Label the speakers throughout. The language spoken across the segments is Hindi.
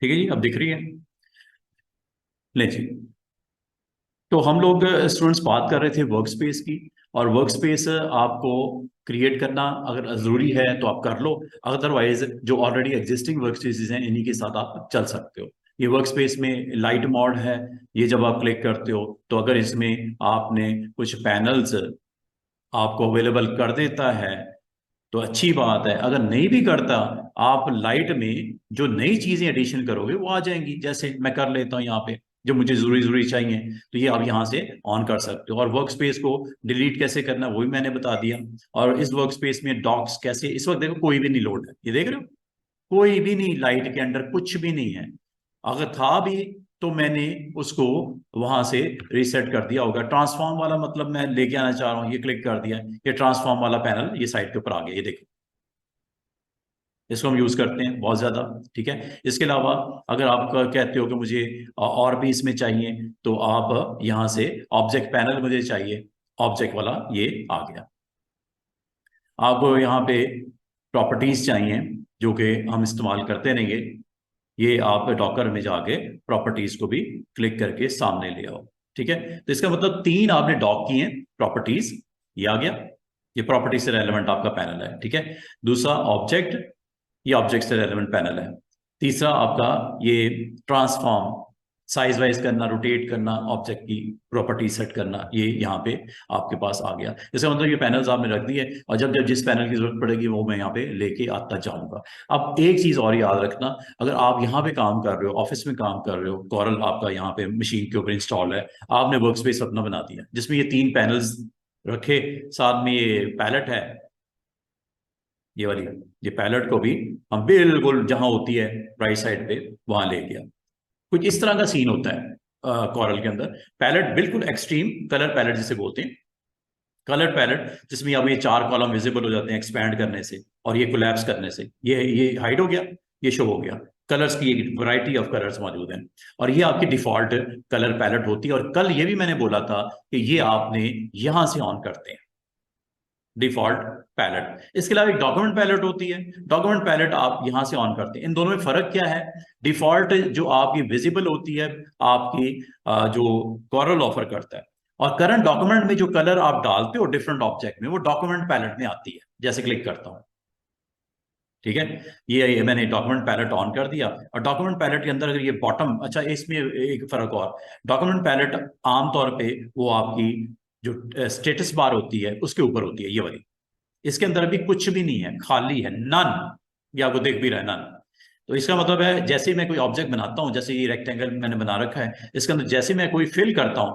Speaker 1: ठीक है जी, अब दिख रही है। ले जी। तो हम लोग स्टूडेंट्स बात कर रहे थे वर्क स्पेस की। और वर्क स्पेस आपको क्रिएट करना अगर ज़रूरी है तो आप कर लो। अदरवाइज जो ऑलरेडी एग्जिस्टिंग वर्क स्पेसिस हैं इन्हीं के साथ आप चल सकते हो। ये वर्क स्पेस में लाइट मोड है। ये जब आप क्लिक करते हो तो अगर इसमें आपने कुछ पैनल्स आपको अवेलेबल कर देता है तो अच्छी बात है। अगर नहीं भी करता, आप लाइट में जो नई चीजें एडिशन करोगे वो आ जाएंगी। जैसे मैं कर लेता हूँ यहाँ पे, जो मुझे जरूरी जरूरी चाहिए तो ये आप यहाँ से ऑन कर सकते हो। और वर्क स्पेस को डिलीट कैसे करना वो भी मैंने बता दिया। और इस वर्क स्पेस में डॉक्स कैसे, इस वक्त देखो कोई भी नहीं लोड है, ये देख रहे हो, कोई भी नहीं, लाइट के अंदर कुछ भी नहीं है। अगर था भी तो मैंने उसको वहां से रीसेट कर दिया होगा। ट्रांसफॉर्म वाला मतलब मैं लेके आना चाह रहा हूँ, ये क्लिक कर दिया, ये ट्रांसफॉर्म वाला पैनल ये साइड के ऊपर आ गया, ये देखो। इसको हम यूज करते हैं बहुत ज्यादा। ठीक है, इसके अलावा अगर आप कहते हो कि मुझे और भी इसमें चाहिए तो आप यहां से ऑब्जेक्ट पैनल मुझे चाहिए, ऑब्जेक्ट वाला ये आ गया। आपको यहाँ पे प्रॉपर्टीज चाहिए जो कि हम इस्तेमाल करते रहेंगे। ये आप डॉकर में जाके प्रॉपर्टीज को भी क्लिक करके सामने ले आओ। ठीक है, तो इसका मतलब तीन आपने डॉक किए हैं प्रॉपर्टीज, ये आ गया। ये प्रॉपर्टी से रेलेवेंट आपका पैनल है। ठीक है, दूसरा ऑब्जेक्ट, ये ऑब्जेक्ट से रेलेवेंट पैनल है। तीसरा आपका ये ट्रांसफॉर्म, साइज वाइज करना, रोटेट करना, ऑब्जेक्ट की प्रॉपर्टी सेट करना, ये यहाँ पे आपके पास आ गया। इसका मतलब ये पैनल्स आपने रख दिए और जब जब जिस पैनल की जरूरत पड़ेगी वो मैं यहाँ पे लेके आता जाऊंगा। अब एक चीज और याद रखना, अगर आप यहाँ पे काम कर रहे हो, ऑफिस में काम कर रहे हो, कॉरल आपका यहाँ पे मशीन के ऊपर इंस्टॉल है, आपने वर्क स्पेस अपना बना दिया जिसमें ये तीन पैनल्स रखे, साथ में ये पैलेट है, ये वाली, ये पैलेट को भी हम बिल्कुल जहां होती है राइट साइड पे वहां ले गया। कुछ इस तरह का सीन होता है कॉरल के अंदर। पैलेट बिल्कुल एक्सट्रीम कलर पैलेट जिसे बोलते हैं, कलर पैलेट, जिसमें अब ये चार कॉलम विजिबल हो जाते हैं एक्सपैंड करने से और ये कोलैप्स करने से, ये हाइड हो गया, ये शो हो गया। कलर्स की एक वैरायटी ऑफ कलर्स मौजूद हैं और ये आपकी डिफॉल्ट कलर पैलेट होती है। और कल ये भी मैंने बोला था कि ये आपने यहां से ऑन करते हैं, डिफॉल्ट पैलेट। इसके अलावा एक डॉक्यूमेंट पैलेट होती है, डॉक्यूमेंट पैलेट आप यहां से ऑन करते हैं। इन दोनों में फर्क क्या है? डिफॉल्ट जो आपकी विजिबल होती है, आपकी जो कॉरल ऑफर करता है, और करंट डॉक्यूमेंट में जो कलर आप डालते हो डिफरेंट ऑब्जेक्ट में वो डॉक्यूमेंट पैलेट में आती है। जैसे क्लिक करता हूं, ठीक है, ये मैंने डॉक्यूमेंट पैलेट ऑन कर दिया। और डॉक्यूमेंट पैलेट के अंदर अगर ये बॉटम, अच्छा इसमें एक फर्क और, डॉक्यूमेंट पैलेट आमतौर पे वो आपकी जो स्टेटस बार होती है उसके ऊपर होती है, ये वाली। इसके अंदर अभी कुछ भी नहीं है, खाली है, नन। ये आपको दिख भी रहा है, नन। तो इसका मतलब है जैसे ही मैं कोई ऑब्जेक्ट बनाता हूं, जैसे ये रेक्टेंगल मैंने बना रखा है, इसके अंदर जैसे मैं कोई फिल करता हूं,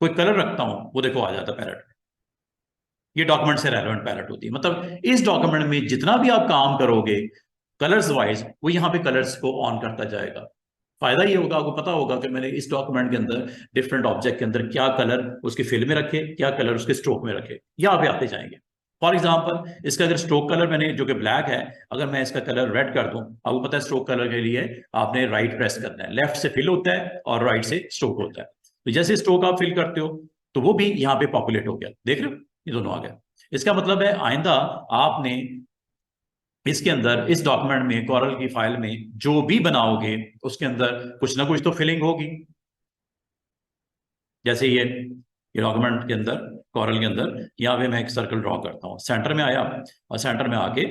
Speaker 1: कोई कलर रखता हूं, वो देखो आ जाता है पैलेट। ये डॉक्यूमेंट से रेलेवेंट पैलेट होती है। मतलब इस डॉक्यूमेंट में जितना भी आप काम करोगे कलर्स वाइज, वो यहाँ पे कलर्स को ऑन करता जाएगा। फायदा ये होगा, आपको पता होगा कि मैंने इस डॉक्यूमेंट के अंदर डिफरेंट ऑब्जेक्ट के अंदर क्या कलर उसके फिल में रखे, क्या कलर उसके स्ट्रोक में रखे, यहाँ पे आते जाएंगे। फॉर एग्जाम्पल इसका अगर स्ट्रोक कलर मैंने जो कि ब्लैक है, अगर मैं इसका कलर रेड कर दूं, आपको पता है स्ट्रोक कलर के लिए आपने राइट प्रेस करना है, लेफ्ट से फिल होता है और राइट से स्ट्रोक होता है। तो जैसे स्ट्रोक आप फिल करते हो तो वो भी यहाँ पे पॉपुलेट हो गया, देख रहे हो, ये दोनों आ गया। इसका मतलब है आइंदा आपने इसके अंदर इस डॉक्यूमेंट में, कॉरल की फाइल में जो भी बनाओगे उसके अंदर कुछ ना कुछ तो फिलिंग होगी। जैसे ये डॉक्यूमेंट के अंदर, कॉरल के अंदर, यहाँ पे मैं एक सर्कल ड्रॉ करता हूँ, सेंटर में आया, और सेंटर में आके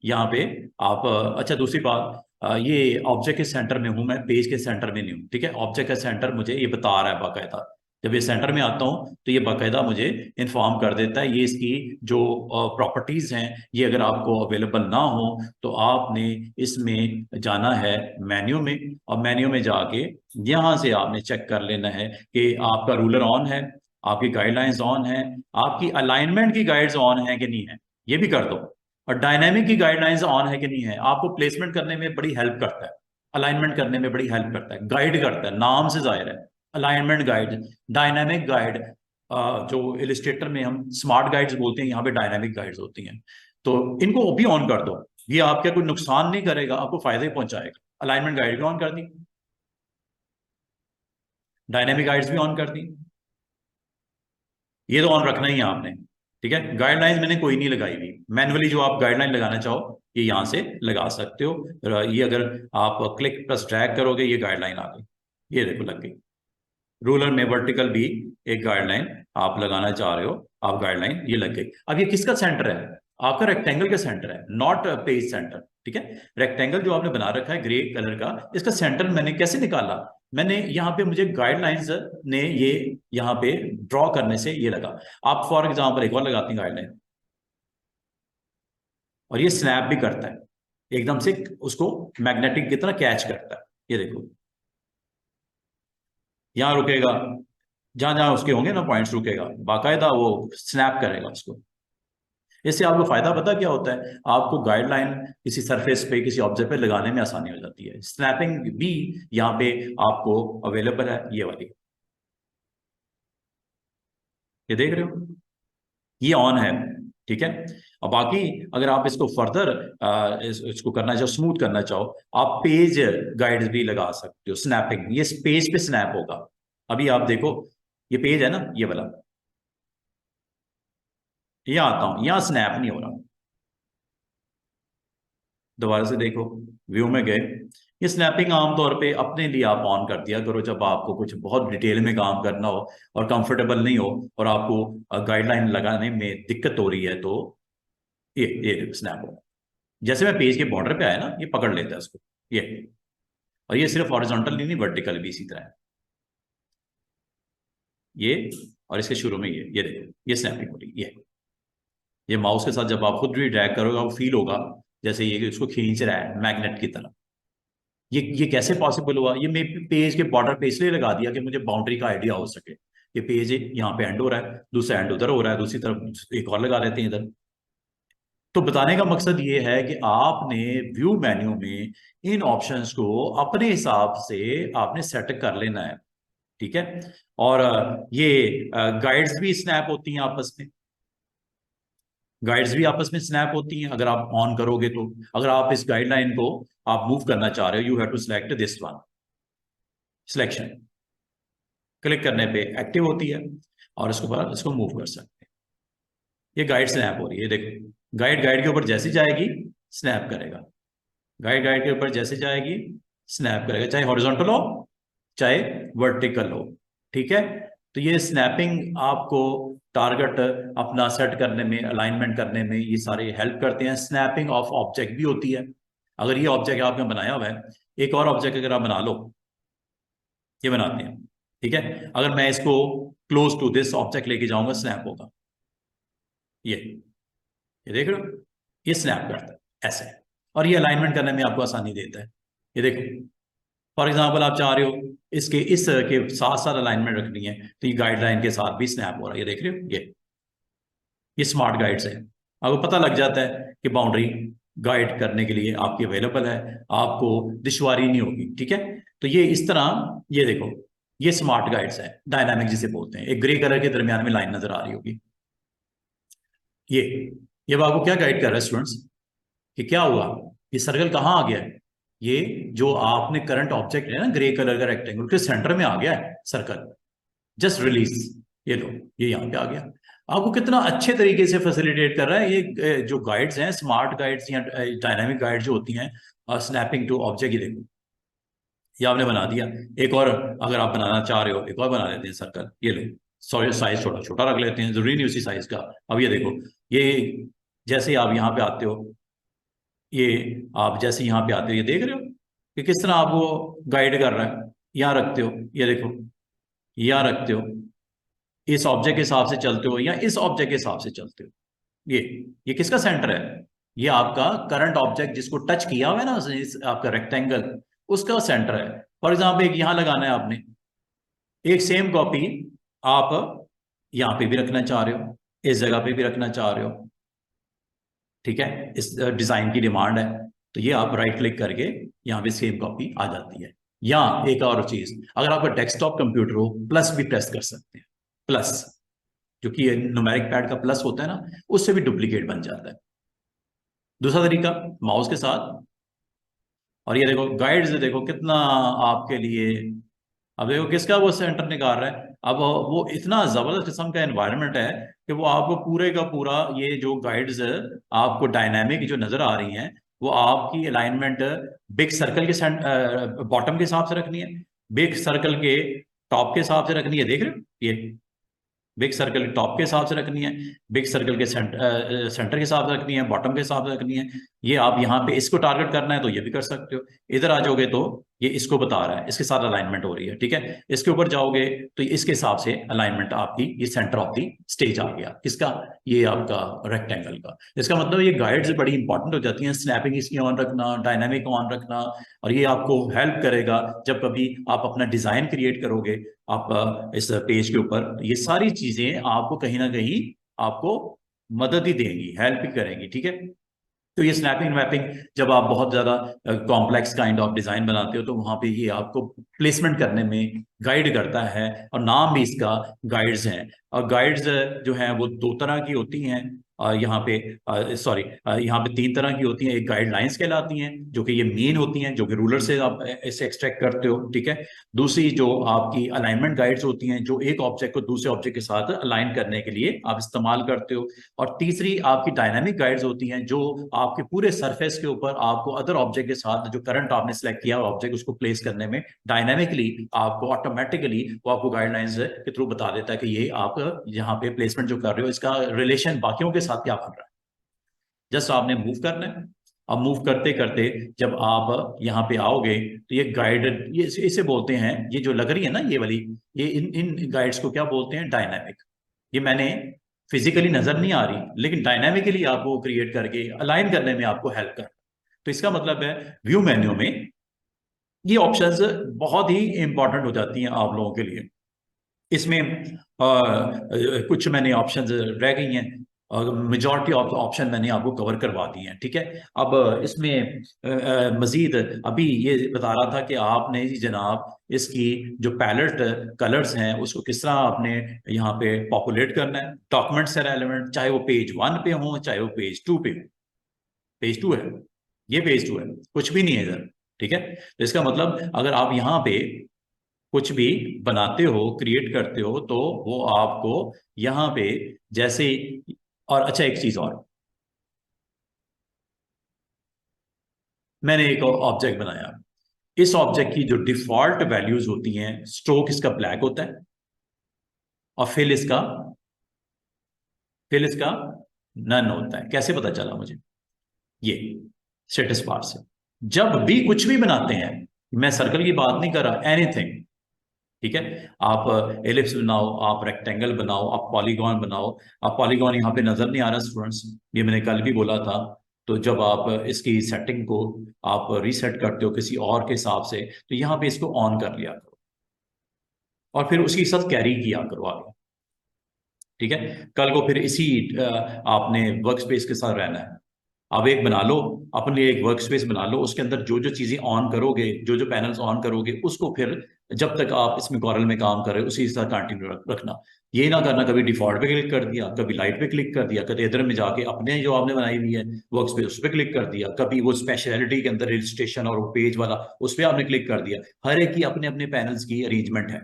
Speaker 1: यहाँ पे आप अच्छा दूसरी बात, ये ऑब्जेक्ट के सेंटर में हूँ मैं, पेज के सेंटर में नहीं हूँ। ठीक है, ऑब्जेक्ट का सेंटर मुझे ये बता रहा है बाकायदा। जब ये सेंटर में आता हूँ तो ये बाकायदा मुझे इन्फॉर्म कर देता है, ये इसकी जो प्रॉपर्टीज हैं, ये अगर आपको अवेलेबल ना हो तो आपने इसमें जाना है मेन्यू में, और मेन्यू में जाके यहाँ से आपने चेक कर लेना है कि आपका रूलर ऑन है, आपकी गाइडलाइंस ऑन है, आपकी अलाइनमेंट की गाइड्स ऑन है कि नहीं है, ये भी कर दो। और डायनामिक की गाइडलाइंस ऑन है कि नहीं है, आपको प्लेसमेंट करने में बड़ी हेल्प करता है, अलाइनमेंट करने में बड़ी हेल्प करता है, गाइड करता है, नाम से जाहिर है। अलाइनमेंट गाइड, डायनामिक गाइड, जो इलिस्ट्रेटर में हम स्मार्ट गाइड्स बोलते हैं, यहाँ पे डायनामिक गाइड्स होती हैं। तो इनको भी ऑन कर दो, ये आपका कोई नुकसान नहीं करेगा, आपको फायदे पहुंचाएगा। अलाइनमेंट गाइड भी ऑन कर दी, डायनेमिक गाइड्स भी ऑन कर दी, ये तो ऑन रखना ही है आपने। ठीक है, गाइडलाइंस मैंने कोई नहीं लगाई हुई, मैनुअली जो आप गाइडलाइन लगाना चाहो ये यहाँ से लगा सकते हो। ये अगर आप क्लिक प्लस ड्रैग करोगे ये गाइडलाइन आ गई, ये देखो लग गई। रूलर में वर्टिकल भी एक गाइडलाइन आप लगाना चाह रहे हो, आप गाइडलाइन ये लग गई। अब ये किसका सेंटर है? आपका रेक्टेंगल का सेंटर है, नॉट पेज सेंटर। ठीक है, रेक्टेंगल जो आपने बना रखा है ग्रे कलर का, इसका सेंटर मैंने कैसे निकाला? मैंने यहाँ पे मुझे गाइडलाइंस ने ये यहाँ पे ड्रॉ करने से ये लगा। आप फॉर एग्जाम्पल एक और लगाती हैं गाइडलाइन, और ये स्नैप भी करता है एकदम से, उसको मैग्नेटिक की तरह कैच करता है। ये देखो यहाँ रुकेगा, जहां जहां उसके होंगे ना पॉइंट्स रुकेगा, बाकायदा वो स्नैप करेगा उसको। इससे आपको फायदा पता क्या होता है? आपको गाइडलाइन किसी सरफेस पे किसी ऑब्जेक्ट पे लगाने में आसानी हो जाती है। स्नैपिंग भी यहाँ पे आपको अवेलेबल है, ये वाली, ये देख रहे हो, ये ऑन है। ठीक है, और बाकी अगर आप इसको फर्दर इसको करना चाहो, स्मूथ करना चाहो, आप पेज गाइड्स भी लगा सकते हो। स्नैपिंग, ये पेज पे स्नैप होगा। अभी आप देखो, ये पेज है ना ये वाला, यहाँ आता हूं, यहाँ स्नैप नहीं हो रहा। दोबारा से देखो, व्यू में गए, ये स्नैपिंग आमतौर पे अपने लिए आप ऑन कर दिया करो जब आपको कुछ बहुत डिटेल में काम करना हो और कंफर्टेबल नहीं हो और आपको गाइडलाइन लगाने में दिक्कत हो रही है, तो ये स्नैप हो। जैसे मैं पेज के बॉर्डर पे आया ना, ये पकड़ लेता है इसको, ये। और ये सिर्फ हॉरिजॉन्टल नहीं, वर्टिकल भी इसी तरह है, ये। और इसके शुरू में ये देखो, ये स्नैपिंग हो रही है, ये माउस के साथ जब आप खुद भी ड्रैग करोगे वो फील होगा जैसे ये उसको खींच रहा है मैग्नेट की तरह। ये कैसे पॉसिबल हुआ? ये मैं पेज के बॉर्डर पे इसलिए लगा दिया कि मुझे बाउंड्री का आइडिया हो सके। ये पेज यहाँ पे एंड हो रहा है, दूसरा एंड उधर हो रहा है, दूसरी तरफ एक और लगा लेते हैं इधर। तो बताने का मकसद ये है कि आपने व्यू मेन्यू में इन ऑप्शंस को अपने हिसाब से आपने सेट कर लेना है। ठीक है, और ये गाइड्स भी स्नैप होती हैं आपस में, गाइड्स भी आपस में स्नैप होती हैं अगर आप ऑन करोगे तो। अगर आप इस गाइडलाइन को आप मूव करना चाह रहे हो, you have to select this one, selection click करने पे एक्टिव होती है, और इसको बाद इसको मूव कर सकते हैं। ये गाइड स्नैप हो रही है, देखो गाइड गाइड के ऊपर जैसी जाएगी स्नैप करेगा, गाइड गाइड के ऊपर जैसे जाएगी स्नैप करेगा, चाहे हॉरिजॉन्टल हो चाहे वर्टिकल हो। ठीक है, तो ये स्नैपिंग आपको टारगेट अपना सेट करने में, अलाइनमेंट करने में ये सारे हेल्प करते हैं। स्नैपिंग ऑफ ऑब्जेक्ट भी होती है। अगर ये ऑब्जेक्ट आपने बनाया हुआ है, एक और ऑब्जेक्ट अगर आप बना लो, ये बनाते हैं। ठीक है, अगर मैं इसको क्लोज टू दिस ऑब्जेक्ट लेके जाऊंगा स्नैप होगा, ये देख रहे हो, ये स्नैप करता है ऐसे। और ये अलाइनमेंट करने में आपको आसानी देता है। ये देखो, फॉर एग्जाम्पल आप चाह रहे हो इसके इस के साथ साथ अलाइनमेंट रखनी है, तो ये गाइडलाइन के साथ भी स्नैप हो रहा है, ये देख रहे हो, ये स्मार्ट गाइड्स है। आपको पता लग जाता है कि बाउंड्री गाइड करने के लिए आपकी अवेलेबल है, आपको दिशवारी नहीं होगी। ठीक है, तो ये इस तरह, ये देखो, ये स्मार्ट गाइड्स है, डायनामिक जिसे बोलते हैं। एक ग्रे कलर के दरमियान में लाइन नजर आ रही होगी, ये ये अब आपको क्या गाइड कर रहा है स्टूडेंट्स, कि क्या हुआ, ये सर्कल कहाँ आ गया है? ये जो आपने करंट ऑब्जेक्ट है ना ग्रे कलर का रेक्टेंगल के सेंटर में आ गया है सर्कल, जस्ट रिलीज। ये लो, ये यहाँ पे आ गया। आपको कितना अच्छे तरीके से फैसिलिटेट कर रहा है ये जो गाइड्स हैं, स्मार्ट गाइड्स या डायनामिक गाइड जो होती हैं, स्नैपिंग टू ऑब्जेक्ट। ये देखो, ये आपने बना दिया। एक और अगर आप बनाना चाह रहे हो, एक और बना लेते हैं सर्कल, ये लो। सॉरी, साइज थोड़ा छोटा रख लेते हैं, जरूरी नहीं उसी साइज का। अब ये देखो, ये जैसे आप यहाँ पे आते हो, ये आप जैसे यहाँ पे आते हो, ये देख रहे हो कि किस तरह आपको गाइड कर रहा है। यहाँ रखते हो, ये देखो, यहाँ रखते हो, इस ऑब्जेक्ट के हिसाब से चलते हो या इस ऑब्जेक्ट के हिसाब से चलते हो। ये ये किसका सेंटर है? ये आपका करंट ऑब्जेक्ट जिसको टच किया हुआ है ना, आपका रेक्टेंगल, उसका सेंटर है। फॉर एग्जाम्पल एक यहां लगाना है आपने, एक सेम कॉपी आप यहां पे भी रखना चाह रहे हो, इस जगह पे भी रखना चाह रहे हो। ठीक है, इस डिजाइन की डिमांड है, तो ये आप राइट क्लिक करके यहाँ पे सेम कॉपी आ जाती है। या एक और चीज, अगर आपका डेस्कटॉप कंप्यूटर हो, प्लस भी प्रेस कर सकते हैं, प्लस, जो कि न्यूमेरिक पैड का प्लस होता है ना, उससे भी डुप्लीकेट बन जाता है। दूसरा तरीका माउस के साथ, और ये देखो गाइड्स, देखो कितना आपके लिए। अब देखो किसका वो सेंटर निकाल रहा है। अब वो इतना जबरदस्त किस्म का एनवायरनमेंट है कि वो आपको पूरे का पूरा ये जो गाइड्स आपको डायनामिक जो नजर आ रही हैं, वो आपकी अलाइनमेंट बिग सर्कल के बॉटम के हिसाब से रखनी है, बिग सर्कल के टॉप के हिसाब से रखनी है, देख रहे हो ये बिग सर्कल के टॉप के हिसाब से रखनी है, बिग सर्कल के सेंटर के हिसाब से रखनी है, बॉटम के हिसाब से रखनी है। ये आप यहाँ पे इसको टारगेट करना है तो ये भी कर सकते हो। इधर आ जाओगे तो ये इसको बता रहा है, इसके साथ अलाइनमेंट हो रही है, ठीक है। इसके ऊपर जाओगे तो इसके हिसाब से अलाइनमेंट आपकी ये सेंटर ऑफ द स्टेज आ गया, किसका, ये आपका रेक्टेंगल का। इसका मतलब ये गाइड्स बड़ी इंपॉर्टेंट हो जाती हैं, स्नैपिंग इसकी ऑन रखना, डायनामिक ऑन रखना, और ये आपको हेल्प करेगा जब कभी आप अपना डिजाइन क्रिएट करोगे आप इस पेज के ऊपर। ये सारी चीजें आपको कहीं ना कहीं आपको मदद ही देंगी, हेल्प ही करेंगी, ठीक है। तो ये स्नैपिंग मैपिंग जब आप बहुत ज्यादा कॉम्प्लेक्स काइंड ऑफ डिजाइन बनाते हो तो वहां पे ये आपको प्लेसमेंट करने में गाइड करता है, और नाम भी इसका गाइड्स हैं। और गाइड्स जो हैं वो दो तरह की होती हैं, यहाँ पे सॉरी यहाँ पे तीन तरह की होती हैं। एक गाइडलाइंस कहलाती हैं जो कि ये मेन होती हैं, जो कि रूलर से आप इसे एक्सट्रैक्ट करते हो, ठीक है। दूसरी जो आपकी अलाइनमेंट गाइड्स होती हैं, जो एक ऑब्जेक्ट को दूसरे ऑब्जेक्ट के साथ अलाइन करने के लिए आप इस्तेमाल करते हो। और तीसरी आपकी डायनामिक गाइड्स होती हैं, जो आपके पूरे सरफेस के ऊपर आपको अदर ऑब्जेक्ट के साथ जो करंट आपने सेलेक्ट किया ऑब्जेक्ट उसको प्लेस करने में डायनामिकली आपको ऑटोमेटिकली वो आपको गाइडलाइंस के थ्रू बता देता है कि ये आप यहाँ पे प्लेसमेंट जो कर रहे हो इसका रिलेशन बाकियों के साथ क्या बन रहा है। जस्ट आपने मूव करना है। अब मूव करते करते जब आप यहाँ पे आओगे तो ये गाइड, ये इसे बोलते हैं, ये जो लग रही है ना ये वाली, ये इन इन गाइड्स को क्या बोलते हैं, डायनामिक। ये मैंने फिजिकली नजर नहीं आ रही लेकिन डायनामिकली आपको क्रिएट करके अलाइन करने में आपको हेल्प कर। तो इसका मतलब है व्यू मेन्यू में ये ऑप्शंस बहुत ही इंपॉर्टेंट हो जाती हैं आप लोगों के लिए। इसमें कुछ मैंने ऑप्शंस रह गई हैं और मेजॉरिटी ऑफ ऑप्शन मैंने आपको कवर करवा दी हैं, ठीक है। अब इसमें मजीद अभी ये बता रहा था कि आपने जी जनाब इसकी जो पैलेट कलर्स हैं उसको किस तरह आपने यहाँ पे पॉपुलेट करना है, डॉक्यूमेंट से रेलेवेंट, चाहे वो पेज 1 पे हो चाहे वो पेज 2 पे हो। पेज 2 है, ये पेज 2 है, कुछ भी नहीं है इधर, ठीक है। तो इसका मतलब अगर आप यहाँ पे कुछ भी बनाते हो क्रिएट करते हो तो वो आपको यहाँ पे जैसे। और अच्छा एक चीज और, मैंने एक ऑब्जेक्ट बनाया, इस ऑब्जेक्ट की जो डिफॉल्ट वैल्यूज होती हैं, स्ट्रोक इसका ब्लैक होता है और फिल इसका नन होता है। कैसे पता चला मुझे, ये स्टेटस बार से जब भी कुछ भी बनाते हैं, मैं सर्कल की बात नहीं कर रहा, एनीथिंग, ठीक है। आप एलिप्स बनाओ, आप रेक्टेंगल बनाओ, आप पॉलीगॉन बनाओ। आप पॉलीगॉन यहाँ पे नजर नहीं आ रहा स्टूडेंट्स, ये मैंने कल भी बोला था। तो जब आप इसकी सेटिंग को आप रीसेट करते हो किसी और के हिसाब से तो यहाँ पे इसको ऑन कर लिया करो और फिर उसके साथ कैरी किया करो आगे, ठीक है। कल को फिर इसी आपने वर्क स्पेस के साथ रहना है। अब एक बना लो, अपने लिए एक वर्क स्पेस बना लो, उसके अंदर जो जो चीजें ऑन करोगे, जो जो पैनल्स ऑन करोगे उसको फिर जब तक आप इसमें कॉरल में काम कर रहे हो उसी के साथ कंटिन्यू रखना। ये ना करना कभी डिफॉल्ट पे क्लिक कर दिया, कभी लाइट पे क्लिक कर दिया, कभी इधर में जाके अपने जो आपने बनाई हुई है वर्क स्पेस उस पर क्लिक कर दिया, कभी वो स्पेशलिटी के अंदर रजिस्ट्रेशन और वो पेज वाला उस पर आपने क्लिक कर दिया। हर एक की अपने अपने पैनल्स की अरेंजमेंट है,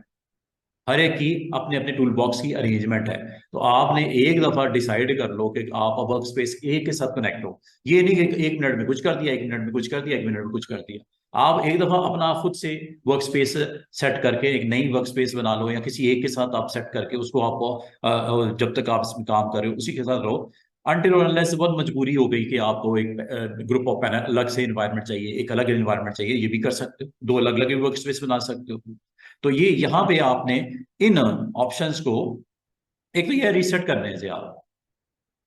Speaker 1: हर एक की अपने अपने टूल बॉक्स की अरेंजमेंट है। तो आपने एक दफा डिसाइड कर लो कि आप वर्क स्पेस ए के साथ कनेक्ट हो। ये नहीं कि 1 मिनट में कुछ कर दिया, 1 मिनट में कुछ कर दिया, 1 मिनट में कुछ कर दिया। आप एक दफा अपना खुद से वर्क स्पेस सेट करके एक नई वर्क स्पेस बना लो, या किसी एक के साथ आप सेट करके उसको आपको जब तक आप इसमें काम कर रहे हो उसी के साथ रहो। अनटिल अनलेस बहुत मजबूरी हो गई कि आपको एक ग्रुप ऑफ पैनल अलग से इन्वायरमेंट चाहिए, एक अलग इन्वायरमेंट चाहिए, ये भी कर सकते हो, दो अलग अलग वर्क स्पेस बना सकते हो। तो ये यहाँ पे आपने इन ऑप्शंस को, एक तो ये रीसेट करने से आप,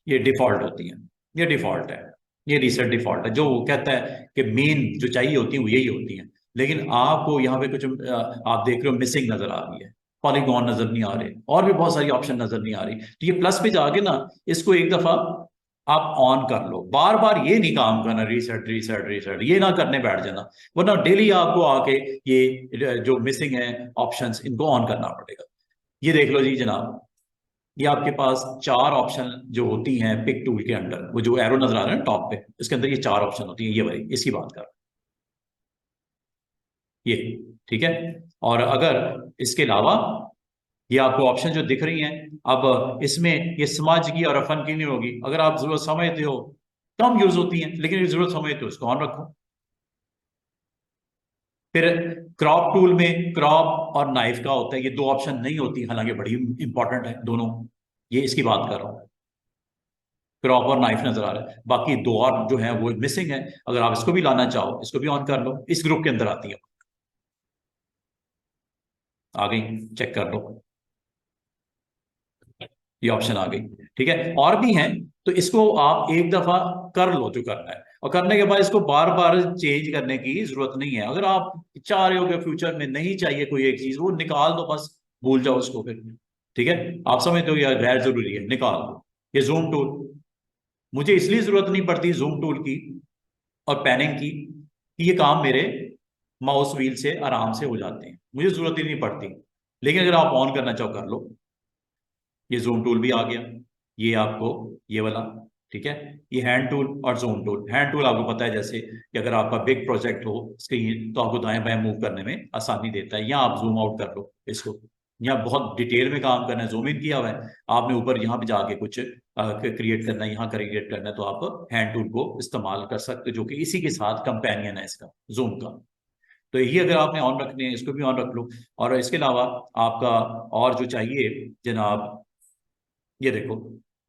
Speaker 1: ये डिफॉल्ट होती है, ये डिफॉल्ट है, ये रीसेट डिफॉल्ट है, जो वो कहता है कि मेन जो चाहिए होती है वो यही होती है। लेकिन आपको यहाँ पे कुछ आप देख रहे हो मिसिंग नजर आ रही है, पॉलीगॉन नजर नहीं आ रहे, और भी बहुत सारी ऑप्शन नजर नहीं आ रही। तो ये प्लस पे जाके ना इसको एक दफा आप ऑन कर लो, बार बार ये नहीं काम करना, रीसेट रीसेट रीसेट ये ना करने बैठ जाना, वरना डेली आपको आके ये जो मिसिंग है ऑप्शंस इनको ऑन करना पड़ेगा। ये देख लो जी जनाब, ये आपके पास 4 ऑप्शन जो होती हैं पिक टूल के अंडर, वो जो एरो नजर आ रहा है ना टॉप पे, इसके अंदर ये 4 ऑप्शन होती हैं, ये वाली इसकी बात कर ये, ठीक है। और अगर इसके अलावा ये आपको ऑप्शन जो दिख रही हैं, अब इसमें ये समाज की और फन की नहीं होगी। अगर आप जरूरत समझते हो, कम यूज होती हैं, लेकिन जरूरत समझते हो उसको ऑन रखो। फिर क्रॉप टूल में क्रॉप और नाइफ का होता है, ये दो ऑप्शन नहीं होती, हालांकि बड़ी इंपॉर्टेंट है दोनों। ये इसकी बात कर रहा हूं, क्रॉप और नाइफ नजर आ रहा है, बाकी दो और जो है वो मिसिंग है। अगर आप इसको भी लाना चाहो, इसको भी ऑन कर लो, इस ग्रुप के अंदर आती है। आ गई, चेक कर लो, ये ऑप्शन आ गई। ठीक है, और भी हैं, तो इसको आप एक दफा कर लो जो करना है, और करने के बाद इसको बार बार चेंज करने की जरूरत नहीं है। अगर आप चाह रहे हो कि फ्यूचर में नहीं चाहिए कोई एक चीज, वो निकाल दो बस, भूल जाओ उसको फिर। ठीक है, आप समझते हो यार गैर जरूरी है, निकाल दो। ये जूम टूल, मुझे इसलिए जरूरत नहीं पड़ती जूम टूल की और पैनिंग की, कि ये काम मेरे माउस व्हील से आराम से हो जाते हैं, मुझे जरूरत ही नहीं पड़ती। लेकिन अगर आप ऑन करना चाहो कर लो, ये जूम टूल भी आ गया, ये आपको ये वाला। ठीक है, ये हैंड टूल और जूम टूल। हैंड टूल आपको पता है जैसे कि अगर आपका बिग प्रोजेक्ट हो स्क्रीन, तो आपको दाएं बाएं मूव करने में आसानी देता है। या आप जूम आउट कर लो इसको, या बहुत डिटेल में काम करना है, जूम इन किया हुआ है आपने, ऊपर यहाँ पे जाके कुछ क्रिएट करना है, यहाँ क्रिएट करना है, तो आप हैंड टूल को इस्तेमाल कर सकते हो, जो कि इसी के साथ कंपेनियन है इसका, जूम का। तो यही अगर आपने ऑन रखने हैं, इसको भी ऑन रख लो। और इसके अलावा आपका और जो चाहिए जनाब, ये देखो,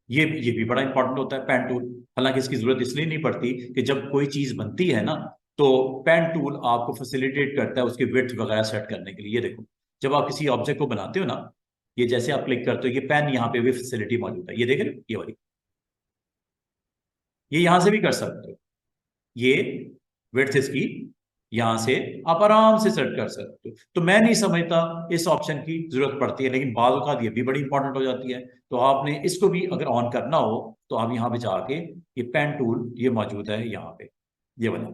Speaker 1: ये भी बड़ा इंपॉर्टेंट होता है, पेन टूल। हालांकि इसकी जरूरत इसलिए नहीं पड़ती कि जब कोई चीज बनती है ना, तो पेन टूल आपको फैसिलिटेट करता है उसके विड्थ वगैरह सेट करने के लिए। ये देखो, जब आप किसी ऑब्जेक्ट को बनाते हो ना, ये जैसे आप क्लिक करते हो, ये पेन यहाँ पे भी फैसिलिटी मौजूद है, ये देख रहे हो, ये वाली, ये यहां से भी कर सकते हो। ये विड्थ इसकी यहां से आप आराम से सेट कर सकते हो। तो मैं नहीं समझता इस ऑप्शन की जरूरत पड़ती है, लेकिन बाद औक़ात ये भी बड़ी इंपॉर्टेंट हो जाती है। तो आपने इसको भी अगर ऑन करना हो, तो आप यहाँ पे जाके, ये पेन टूल ये मौजूद है यहाँ पे, ये वाला,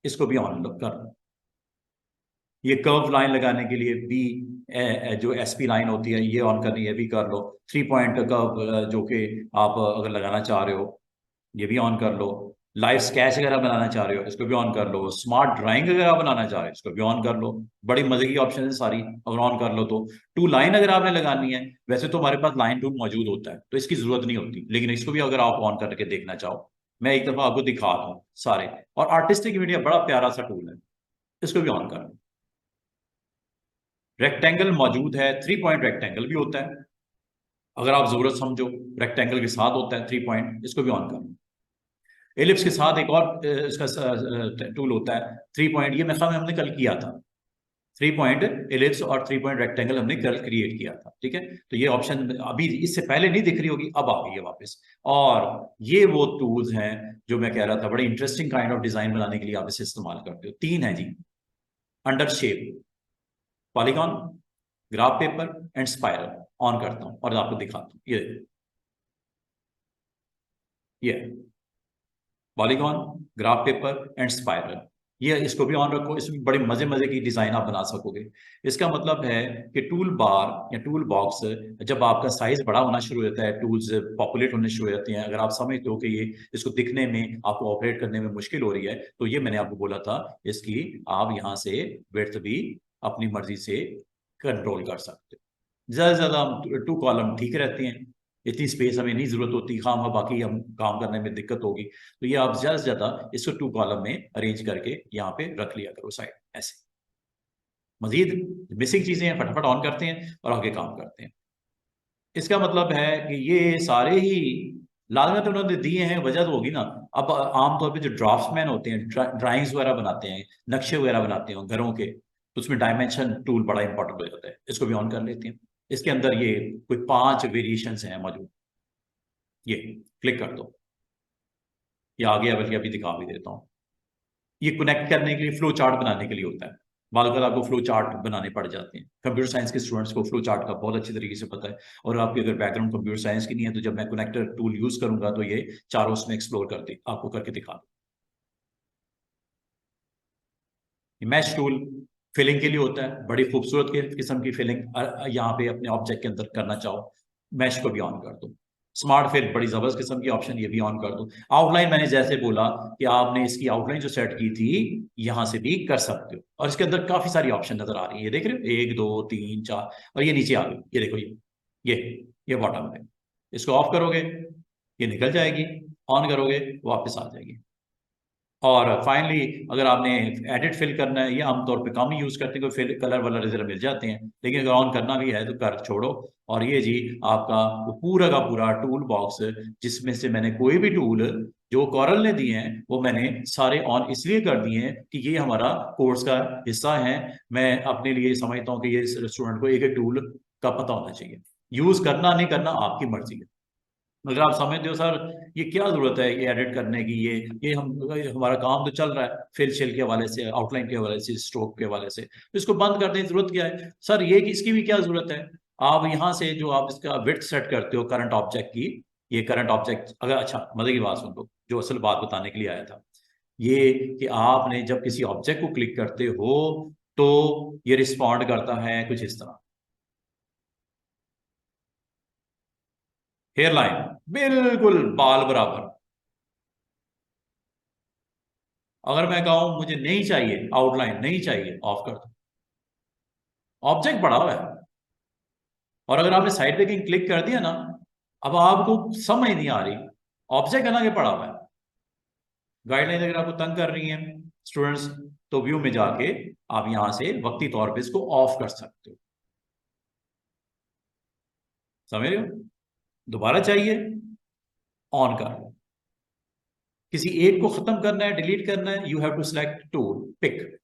Speaker 1: इसको भी ऑन कर लो। ये कर्व लाइन लगाने के लिए भी जो एसपी लाइन होती है, ये ऑन करनी है, भी कर लो। 3 पॉइंट कर्व जो कि आप अगर लगाना चाह रहे हो, ये भी ऑन कर लो। लाइव स्केच अगर आप बनाना चाह रहे हो, इसको भी ऑन कर लो। स्मार्ट ड्राइंग अगर आप बनाना चाह रहे हो, इसको भी ऑन कर लो। बड़ी मजे की ऑप्शन है सारी, अगर ऑन कर लो तो। टू लाइन अगर आपने लगानी है, वैसे तो हमारे पास लाइन टूल मौजूद होता है, तो इसकी जरूरत नहीं होती, लेकिन इसको भी अगर आप ऑन करके देखना चाहो, मैं एक दफा आपको दिखा दूँ सारे। और आर्टिस्टिक मीडिया बड़ा प्यारा सा टूल है, इसको भी ऑन कर लो। रेक्टेंगल मौजूद है, 3 पॉइंट रेक्टेंगल भी होता है, अगर आप जरूरत समझो। रेक्टेंगल के साथ होता है 3 पॉइंट, इसको भी ऑन कर लो। एलिप्स के साथ एक और इसका टूल होता है, 3 पॉइंट, ये मेरे ख्याल में हमने कल किया था। 3 पॉइंट एलिप्स और 3 पॉइंट रेक्टेंगल हमने कल क्रिएट किया था। ठीक है, तो ये ऑप्शन अभी इससे पहले नहीं दिख रही होगी, अब आ गई है वापस। और ये वो टूल्स हैं जो मैं कह रहा था, बड़े इंटरेस्टिंग काइंड ऑफ डिजाइन बनाने के लिए आप इसे इस्तेमाल करते हो। 3 है जी, under shape, polygon, graph paper and spiral. On करता हूं और आपको दिखाता हूं, ये polygon, graph paper and spiral, ये इसको भी ऑन रखो। इसमें बड़े मजे मजे की डिजाइन आप बना सकोगे। इसका मतलब है कि टूल बार या टूल बॉक्स, जब आपका साइज बड़ा होना शुरू हो जाता है, टूल्स पॉपुलेट होने शुरू हो जाते हैं, अगर आप समझते हो कि ये इसको दिखने में आपको ऑपरेट करने में मुश्किल हो रही है, तो ये मैंने आपको बोला था, इसकी आप यहाँ से विड्थ भी अपनी मर्जी से कंट्रोल कर सकते हो। ज्यादा से ज्यादा 2 कॉलम ठीक रहते हैं, इतनी स्पेस हमें नहीं जरूरत होती, खाम बाकी हम काम करने में दिक्कत होगी। तो ये आप ज्यादा से ज्यादा इसको 2 कॉलम में अरेंज करके यहाँ पे रख लिया करो साइड ऐसे। मजीद बेसिक चीजें हैं, फटाफट ऑन करते हैं और आगे काम करते हैं। इसका मतलब है कि ये सारे ही लाजमत उन्होंने दिए हैं, वजह तो होगी ना। अब आमतौर पे जो ड्राफ्ट्समैन होते हैं, ड्राइंग्स वगैरह बनाते हैं, नक्शे वगैरह बनाते हैं घरों के, तो उसमें डायमेंशन टूल बड़ा इंपॉर्टेंट हो जाता है, इसको भी ऑन कर लेते हैं। इसके अंदर ये कोई 5 वेरिएशन हैं मौजूद, ये क्लिक कर दो, ये आ गया, बल्कि अभी दिखा भी देता हूँ। ये कनेक्ट करने के लिए, फ्लो चार्ट बनाने के लिए होता है। बाद अगर आपको फ्लो चार्ट बनाने पड़ जाते हैं, कंप्यूटर साइंस के स्टूडेंट्स को फ्लो चार्ट का बहुत अच्छी तरीके से पता है। और आपकी अगर बैकग्राउंड कंप्यूटर साइंस की नहीं है, तो जब मैं कनेक्टर टूल यूज करूंगा, तो ये चारों उसमें एक्सप्लोर करते आपको करके दिखा दूँ। मैश टूल फिलिंग के लिए होता है, बड़ी खूबसूरत किस्म की फिलिंग यहाँ पे अपने ऑब्जेक्ट के अंदर करना चाहो, मैश को भी ऑन कर दो। स्मार्ट फिल बड़ी जबरदस्त किस्म की ऑप्शन, ये भी ऑन कर दो। आउटलाइन मैंने जैसे बोला कि आपने इसकी आउटलाइन जो सेट की थी यहां से भी कर सकते हो, और इसके अंदर काफी सारी ऑप्शन नजर आ रही है, ये देख रहे हो, 1 2 3 4, और ये नीचे आ गई, ये देखो ये ये बॉटम पे, इसको ऑफ करोगे ये निकल जाएगी, ऑन करोगे वापस आ जाएगी। और फाइनली अगर आपने एडिट फिल करना है, ये आमतौर पे कम यूज करते हैं, कोई फिल कलर वलर जरा मिल जाते हैं, लेकिन अगर ऑन करना भी है तो कर छोड़ो। और ये जी आपका वो पूरा का पूरा टूल बॉक्स, जिसमें से मैंने कोई भी टूल जो कॉरल ने दिए हैं वो मैंने सारे ऑन इसलिए कर दिए हैं कि ये हमारा कोर्स का हिस्सा है। मैं अपने लिए समझता हूँ कि ये स्टूडेंट को एक एक टूल का पता होना चाहिए, यूज करना नहीं करना आपकी मर्जी है। अगर आप समझते हो सर ये क्या जरूरत है ये एडिट करने की, ये हम हमारा काम तो चल रहा है फिल शिल के हवाले से, आउटलाइन के हवाले से, स्ट्रोक के हवाले से, तो इसको बंद करने की जरूरत क्या है सर, ये कि इसकी भी क्या जरूरत है। आप यहाँ से जो आप इसका विड्थ सेट करते हो करंट ऑब्जेक्ट की, ये करंट ऑब्जेक्ट, अगर अच्छा मजे की बात सुन लो, जो असल बात बताने के लिए आया था, ये कि आपने जब किसी ऑब्जेक्ट को क्लिक करते हो तो ये रिस्पॉन्ड करता है कुछ इस तरह, हेयर लाइन बिल्कुल बाल बराबर। अगर मैं कहूं मुझे नहीं चाहिए आउटलाइन, नहीं चाहिए, ऑफ कर दो, ऑब्जेक्ट बड़ा हुआ है। और अगर आपने साइड पे कहीं क्लिक कर दिया ना, अब आपको समझ नहीं आ रही, ऑब्जेक्ट है ना कि पड़ा हुआ है। गाइडलाइन अगर आपको तंग कर रही है स्टूडेंट्स, तो व्यू में जाके आप यहां से वक्ती तौर पे इसको ऑफ कर सकते हो, समझ रहे हो। दोबारा चाहिए, ऑन कर लो। किसी एक को खत्म करना है, डिलीट करना है, you have to select tool pick,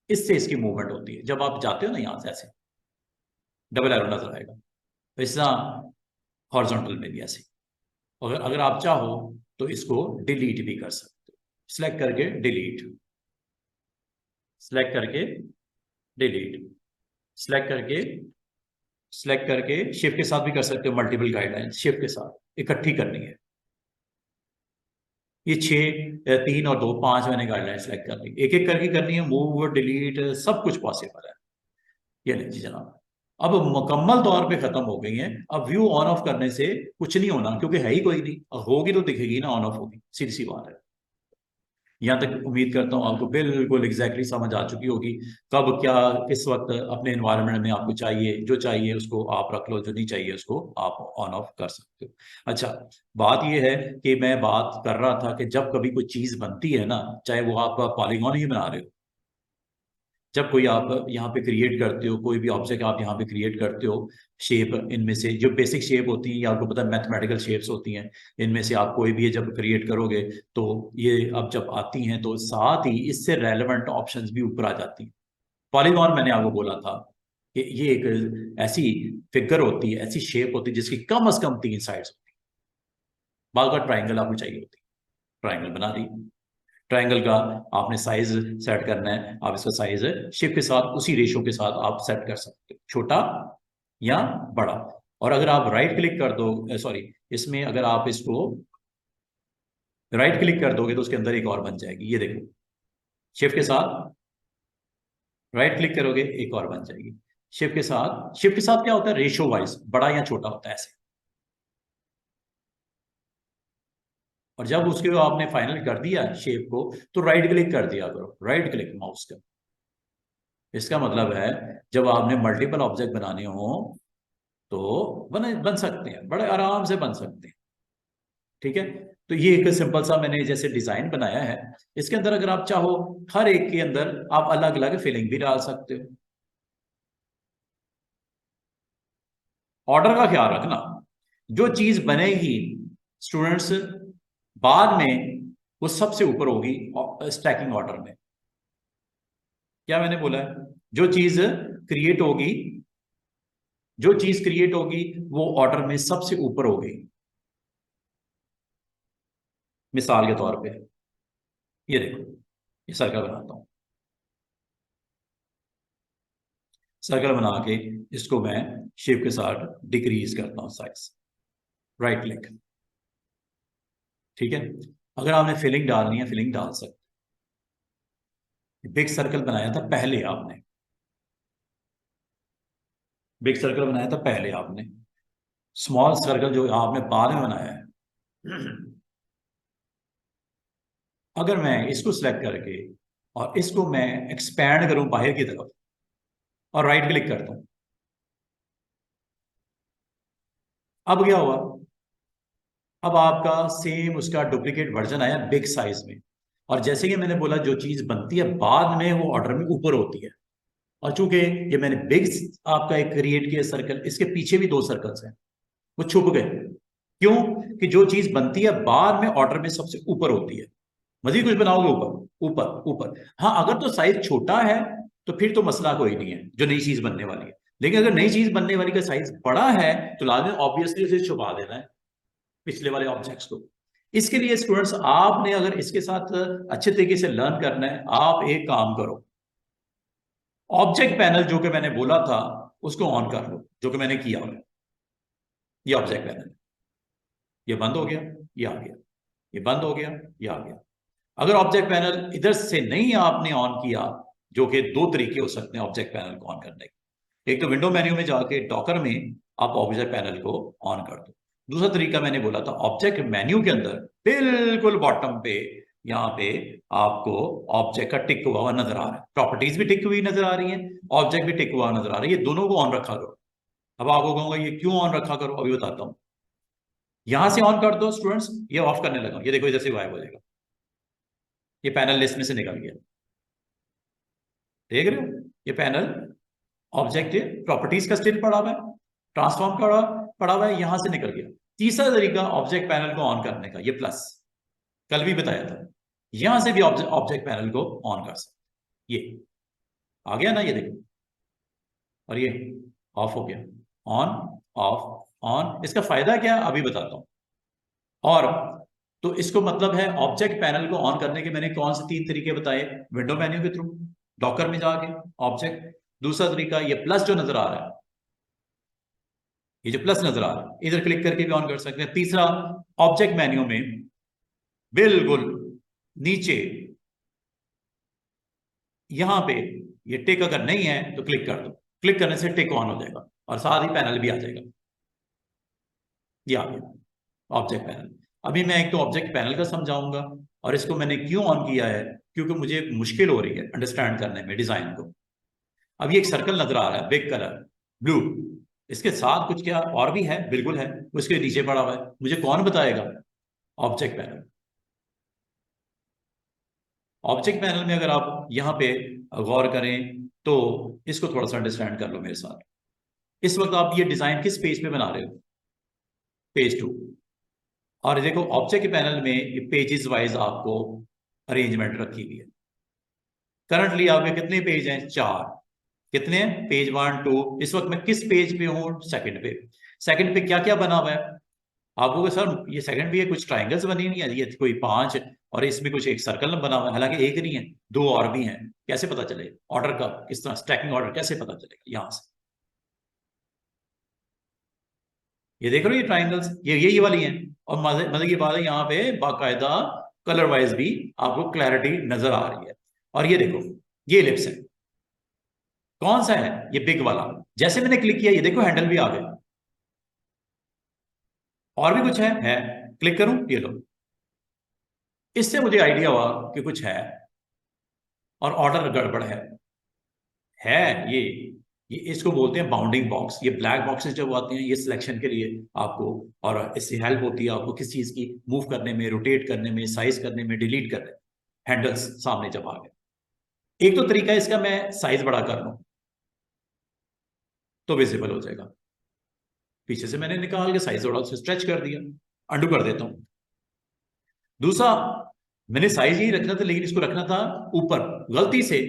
Speaker 1: इससे इसकी मूवमेंट होती है। जब आप जाते हो ना यहां से ऐसे डबल एरो नजर आएगा, वैसा हॉरिजॉन्टल में भी ऐसे। अगर अगर आप चाहो तो इसको डिलीट भी कर सकते हो, सिलेक्ट करके डिलीट, सिलेक्ट करके डिलीट, सिलेक्ट करके, सिलेक्ट करके शिफ्ट के साथ भी कर सकते हो, मल्टीपल गाइडलाइन शिफ्ट के साथ इकट्ठी करनी है। ये 6 3 और 2 5 मैंने गाइडलाइन सेलेक्ट कर ली, एक एक करके करनी है, मूव डिलीट सब कुछ पॉसिबल है। ये लीजिए जनाब, अब मुकम्मल तौर पे खत्म हो गई है। अब व्यू ऑन ऑफ करने से कुछ नहीं होना, क्योंकि है ही कोई नहीं, होगी तो दिखेगी ना, ऑन ऑफ होगी, सीधी सी बात है। यहाँ तक उम्मीद करता हूँ आपको बिल्कुल एग्जैक्टली समझ आ चुकी होगी, कब क्या किस वक्त अपने एनवायरनमेंट में आपको चाहिए, जो चाहिए उसको आप रख लो, जो नहीं चाहिए उसको आप ऑन ऑफ कर सकते हो। अच्छा, बात यह है कि मैं बात कर रहा था कि जब कभी कोई चीज बनती है ना, चाहे वो आप पॉलीगॉन ही बना रहे हो, जब कोई आप यहाँ पे क्रिएट करते हो, कोई भी ऑब्जेक्ट आप यहाँ पे क्रिएट करते हो, शेप इनमें से जो बेसिक शेप होती है, या आपको पता है मैथमेटिकल शेप्स होती हैं, इनमें से आप कोई भी ये जब क्रिएट करोगे तो ये अब जब आती हैं तो साथ ही इससे रेलेवेंट ऑप्शंस भी ऊपर आ जाती हैं। पॉलीगॉन मैंने आपको बोला था कि ये एक ऐसी फिगर होती है, ऐसी शेप होती है जिसकी कम से कम 3 साइड्स होती है। बाल का ट्राइंगल आपको चाहिए होती है, ट्राइंगल बना दी, ट्रायंगल का आपने साइज सेट करना है, आप इसका साइज शिप के साथ उसी रेशो के साथ आप सेट कर सकते हो, छोटा या बड़ा। और अगर आप राइट क्लिक कर दो, सॉरी, इसमें अगर आप इसको राइट क्लिक कर दोगे तो उसके अंदर एक और बन जाएगी, ये देखो, शिफ्ट के साथ राइट क्लिक करोगे एक और बन जाएगी। शिफ्ट के साथ क्या होता है, रेशो वाइज बड़ा या छोटा होता है ऐसे। और जब उसके आपने फाइनल कर दिया शेप को, तो राइट क्लिक कर दिया करो, राइट क्लिक माउस का। इसका मतलब है जब आपने मल्टीपल ऑब्जेक्ट बनाने हो तो बन बन सकते हैं, बड़े आराम से बन सकते हैं। ठीक है, तो ये एक सिंपल सा मैंने जैसे डिजाइन बनाया है, इसके अंदर अगर आप चाहो हर एक के अंदर आप अलग अलग फिलिंग भी डाल सकते हो। ऑर्डर का ख्याल रखना, जो चीज बनेगी स्टूडेंट्स बाद में वो सबसे ऊपर होगी स्टैकिंग ऑर्डर में। क्या मैंने बोला है, जो चीज क्रिएट होगी, जो चीज क्रिएट होगी वो ऑर्डर में सबसे ऊपर होगी। मिसाल के तौर पे ये देखो, ये सर्कल बनाता हूं, सर्कल बना के इसको मैं शेप के साथ डिक्रीज करता हूं साइज, राइट क्लिक। ठीक है, अगर आपने फिलिंग डालनी है फिलिंग डाल सकते, बिग सर्कल बनाया था पहले आपने, बिग सर्कल बनाया था पहले आपने, स्मॉल सर्कल जो आपने बाद में बनाया है, अगर मैं इसको सिलेक्ट करके और इसको मैं एक्सपैंड करूं बाहर की तरफ और राइट क्लिक करता हूं, अब क्या हुआ? अब आपका सेम उसका डुप्लीकेट वर्जन आया बिग साइज में। और जैसे कि मैंने बोला, जो चीज बनती है बाद में वो ऑर्डर में ऊपर होती है। और चूंकि ये मैंने बिग आपका एक क्रिएट किया सर्कल, इसके पीछे भी दो सर्कल्स हैं, वो छुप गए। क्यों? कि जो चीज बनती है बाद में ऑर्डर में सबसे ऊपर होती है। मजीद कुछ बनाओगे ऊपर ऊपर ऊपर, हाँ अगर तो साइज छोटा है तो फिर तो मसला कोई नहीं है, जो नई चीज बनने वाली है। लेकिन अगर नई चीज बनने वाली का साइज बड़ा है तो लाजमी ऑब्वियसली उसे छुपा देना है पिछले वाले ऑब्जेक्ट्स को। इसके लिए स्टूडेंट्स, आपने अगर इसके साथ अच्छे तरीके से लर्न करना है, आप एक काम करो, ऑब्जेक्ट पैनल जो कि मैंने बोला था उसको ऑन कर लो, जो कि मैंने किया। ये ऑब्जेक्ट पैनल, ये बंद हो गया, ये आ गया, ये बंद हो गया, ये आ गया। अगर ऑब्जेक्ट पैनल इधर से नहीं आपने ऑन किया, जो कि दो तरीके हो सकते हैं ऑब्जेक्ट पैनल को ऑन करने के, एक तो विंडो मेन्यू में जाके डॉकर में आप ऑब्जेक्ट पैनल को ऑन कर दो। दूसरा तरीका मैंने बोला था, ऑब्जेक्ट मेन्यू के अंदर बिल्कुल बॉटम पे, यहाँ पे आपको ऑब्जेक्ट का टिक हुआ हुआ नजर आ रहा है, प्रॉपर्टीज भी टिक हुई नजर आ रही है, ऑब्जेक्ट भी टिक हुआ नजर आ रहा है, ये दोनों को ऑन रखा करो। अब आपको कहूंगा ये क्यों ऑन रखा करो, अभी बताता हूं। यहां से ऑन कर दो स्टूडेंट्स, ये ऑफ करने लगा, ये देखो इधर से गायब हो जाएगा, ये पैनल लिस्ट में से निकल गया। देख रहे हो? ये पैनल ऑब्जेक्ट प्रॉपर्टीज का स्टिल पड़ा हुआ है, ट्रांसफॉर्म का पड़ा हुआ है, यहां से निकल गया। तीसरा तरीका ऑब्जेक्ट पैनल को ऑन करने का, ये प्लस, कल भी बताया था, यहां से भी ऑब्जेक्ट पैनल को ऑन कर सकते। ये आ गया ना, ये देखो, और ये ऑफ हो गया। On, of, on. इसका फायदा क्या अभी बताता हूं। और तो इसको मतलब है, ऑब्जेक्ट पैनल को ऑन करने के मैंने कौन से तीन तरीके बताए? विंडो मेन्यू के थ्रू, डॉकर में जाके ऑब्जेक्ट। दूसरा तरीका ये प्लस जो नजर आ रहा है, ये जो प्लस नजर आ रहा है इधर क्लिक करके भी ऑन कर सकते हैं। तीसरा, ऑब्जेक्ट मेन्यू में बिल्कुल नीचे यहां पे ये टिक अगर नहीं है तो क्लिक कर दो, क्लिक करने से टिक ऑन हो जाएगा और साथ ही पैनल भी आ जाएगा। ये आ गया ऑब्जेक्ट पैनल। अभी मैं एक तो ऑब्जेक्ट पैनल का समझाऊंगा, और इसको मैंने क्यों ऑन किया है, क्योंकि मुझे मुश्किल हो रही है अंडरस्टैंड करने में डिजाइन को। अब ये एक सर्कल नजर आ रहा है बिग कलर ब्लू, इसके साथ कुछ क्या और भी है? बिल्कुल है, उसके नीचे पड़ा हुआ है, मुझे कौन बताएगा? Object panel. ऑब्जेक्ट पैनल में अगर आप यहाँ पे गौर करें तो इसको थोड़ा सा अंडरस्टैंड कर लो मेरे साथ। इस वक्त आप ये डिजाइन किस पेज पे बना रहे हो? पेज 2। और देखो ऑब्जेक्ट पैनल में ये पेजेस वाइज आपको अरेंजमेंट रखी हुई है। करंटली आपके कितने पेज हैं? 4। कितने हैं? पेज 1 2। इस वक्त मैं किस पेज पे हूँ? सेकंड पे। सेकंड पे क्या क्या बना हुआ है? आप बोलोगे सर ये सेकंड पे कुछ ट्राइंगल्स बनी हुई है, ये कोई 5, और इसमें कुछ एक सर्कल बना हुआ है, हालांकि एक नहीं है, दो और भी हैं। कैसे पता चले ऑर्डर का? किस तरह स्टैकिंग ऑर्डर कैसे पता चलेगा? यहां से ये देख रहे हो, ये ट्राइंगल्स ये वाली हैं। और मजे मजे की बात है, यहाँ पे बाकायदा कलर वाइज भी आपको क्लैरिटी नजर आ रही है। और ये देखो, ये लिप्स है, कौन सा है? ये बिग वाला। जैसे मैंने क्लिक किया, ये देखो हैंडल भी आ गया। और भी कुछ है? क्लिक करूं, ये लो। इससे मुझे आइडिया हुआ कि कुछ है और ऑर्डर गड़बड़ है ये इसको बोलते हैं बाउंडिंग बॉक्स। ये ब्लैक बॉक्सेस जब आते हैं, ये सिलेक्शन के लिए आपको, और इससे हेल्प होती है आपको किस चीज की, मूव करने में, रोटेट करने में, साइज करने में, डिलीट करने में। हैंडल्स सामने जब आ गए, एक तो तरीका है इसका, मैं साइज बड़ा कर लूं तो विजिबल हो जाएगा। पीछे से मैंने निकाल के साइज थोड़ा स्ट्रेच कर दिया, अंडू कर देता हूं। दूसरा, मैंने साइज यही रखना था लेकिन इसको रखना था ऊपर, गलती से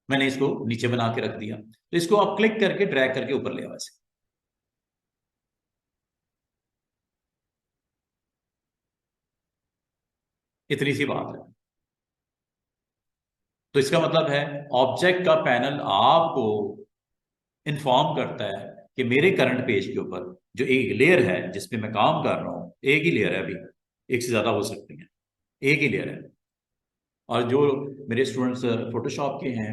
Speaker 1: मैंने इसको नीचे बना के रख दिया। तो इसको आप क्लिक करके ड्रैग करके ऊपर ले आओ ऐसे। इतनी सी बात है। तो इसका मतलब है ऑब्जेक्ट का पैनल आपको इंफॉर्म करता है कि मेरे करंट पेज के ऊपर जो एक लेयर है जिसपे मैं काम कर रहा हूं, एक ही लेयर है अभी, एक से ज्यादा हो सकती है, एक ही लेयर है। और जो मेरे स्टूडेंट्स फोटोशॉप के हैं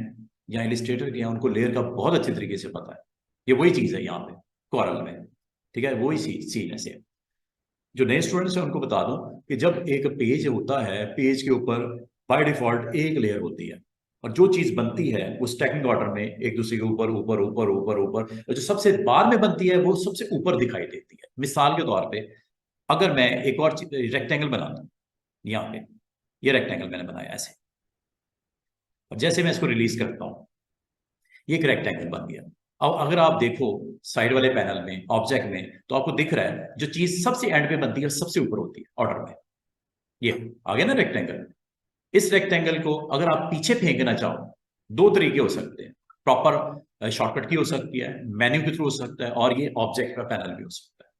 Speaker 1: या इलिस्ट्रेटर के हैं, उनको लेयर का बहुत अच्छे तरीके से पता है। ये वही चीज है यहाँ पे कोरल में। ठीक है, वही सीन ऐसे। जो नए स्टूडेंट्स हैं उनको बता दूं कि जब एक पेज होता है, पेज के ऊपर बाय डिफॉल्ट एक लेयर होती है, और जो चीज बनती है वो स्टैकिंग ऑर्डर में एक दूसरे के ऊपर ऊपर ऊपर ऊपर ऊपर, और जो सबसे बाद में बनती है वो सबसे ऊपर दिखाई देती है। मिसाल के तौर पे अगर मैं एक और रेक्टेंगल बनाता हूँ, यहाँ पे ये रेक्टेंगल मैंने बनाया ऐसे, और जैसे मैं इसको रिलीज करता हूँ ये एक रेक्टेंगल बन गया। अब अगर आप देखो साइड वाले पैनल में ऑब्जेक्ट में, तो आपको दिख रहा है जो चीज सबसे एंड पे बनती है सबसे ऊपर होती है ऑर्डर में, ये आ गया ना रेक्टेंगल। इस रेक्टेंगल को अगर आप पीछे फेंकना चाहो, दो तरीके हो सकते हैं, प्रॉपर शॉर्टकट की हो सकती है, मेन्यू के थ्रू हो सकता है, और ये ऑब्जेक्ट का पैनल भी हो सकता है।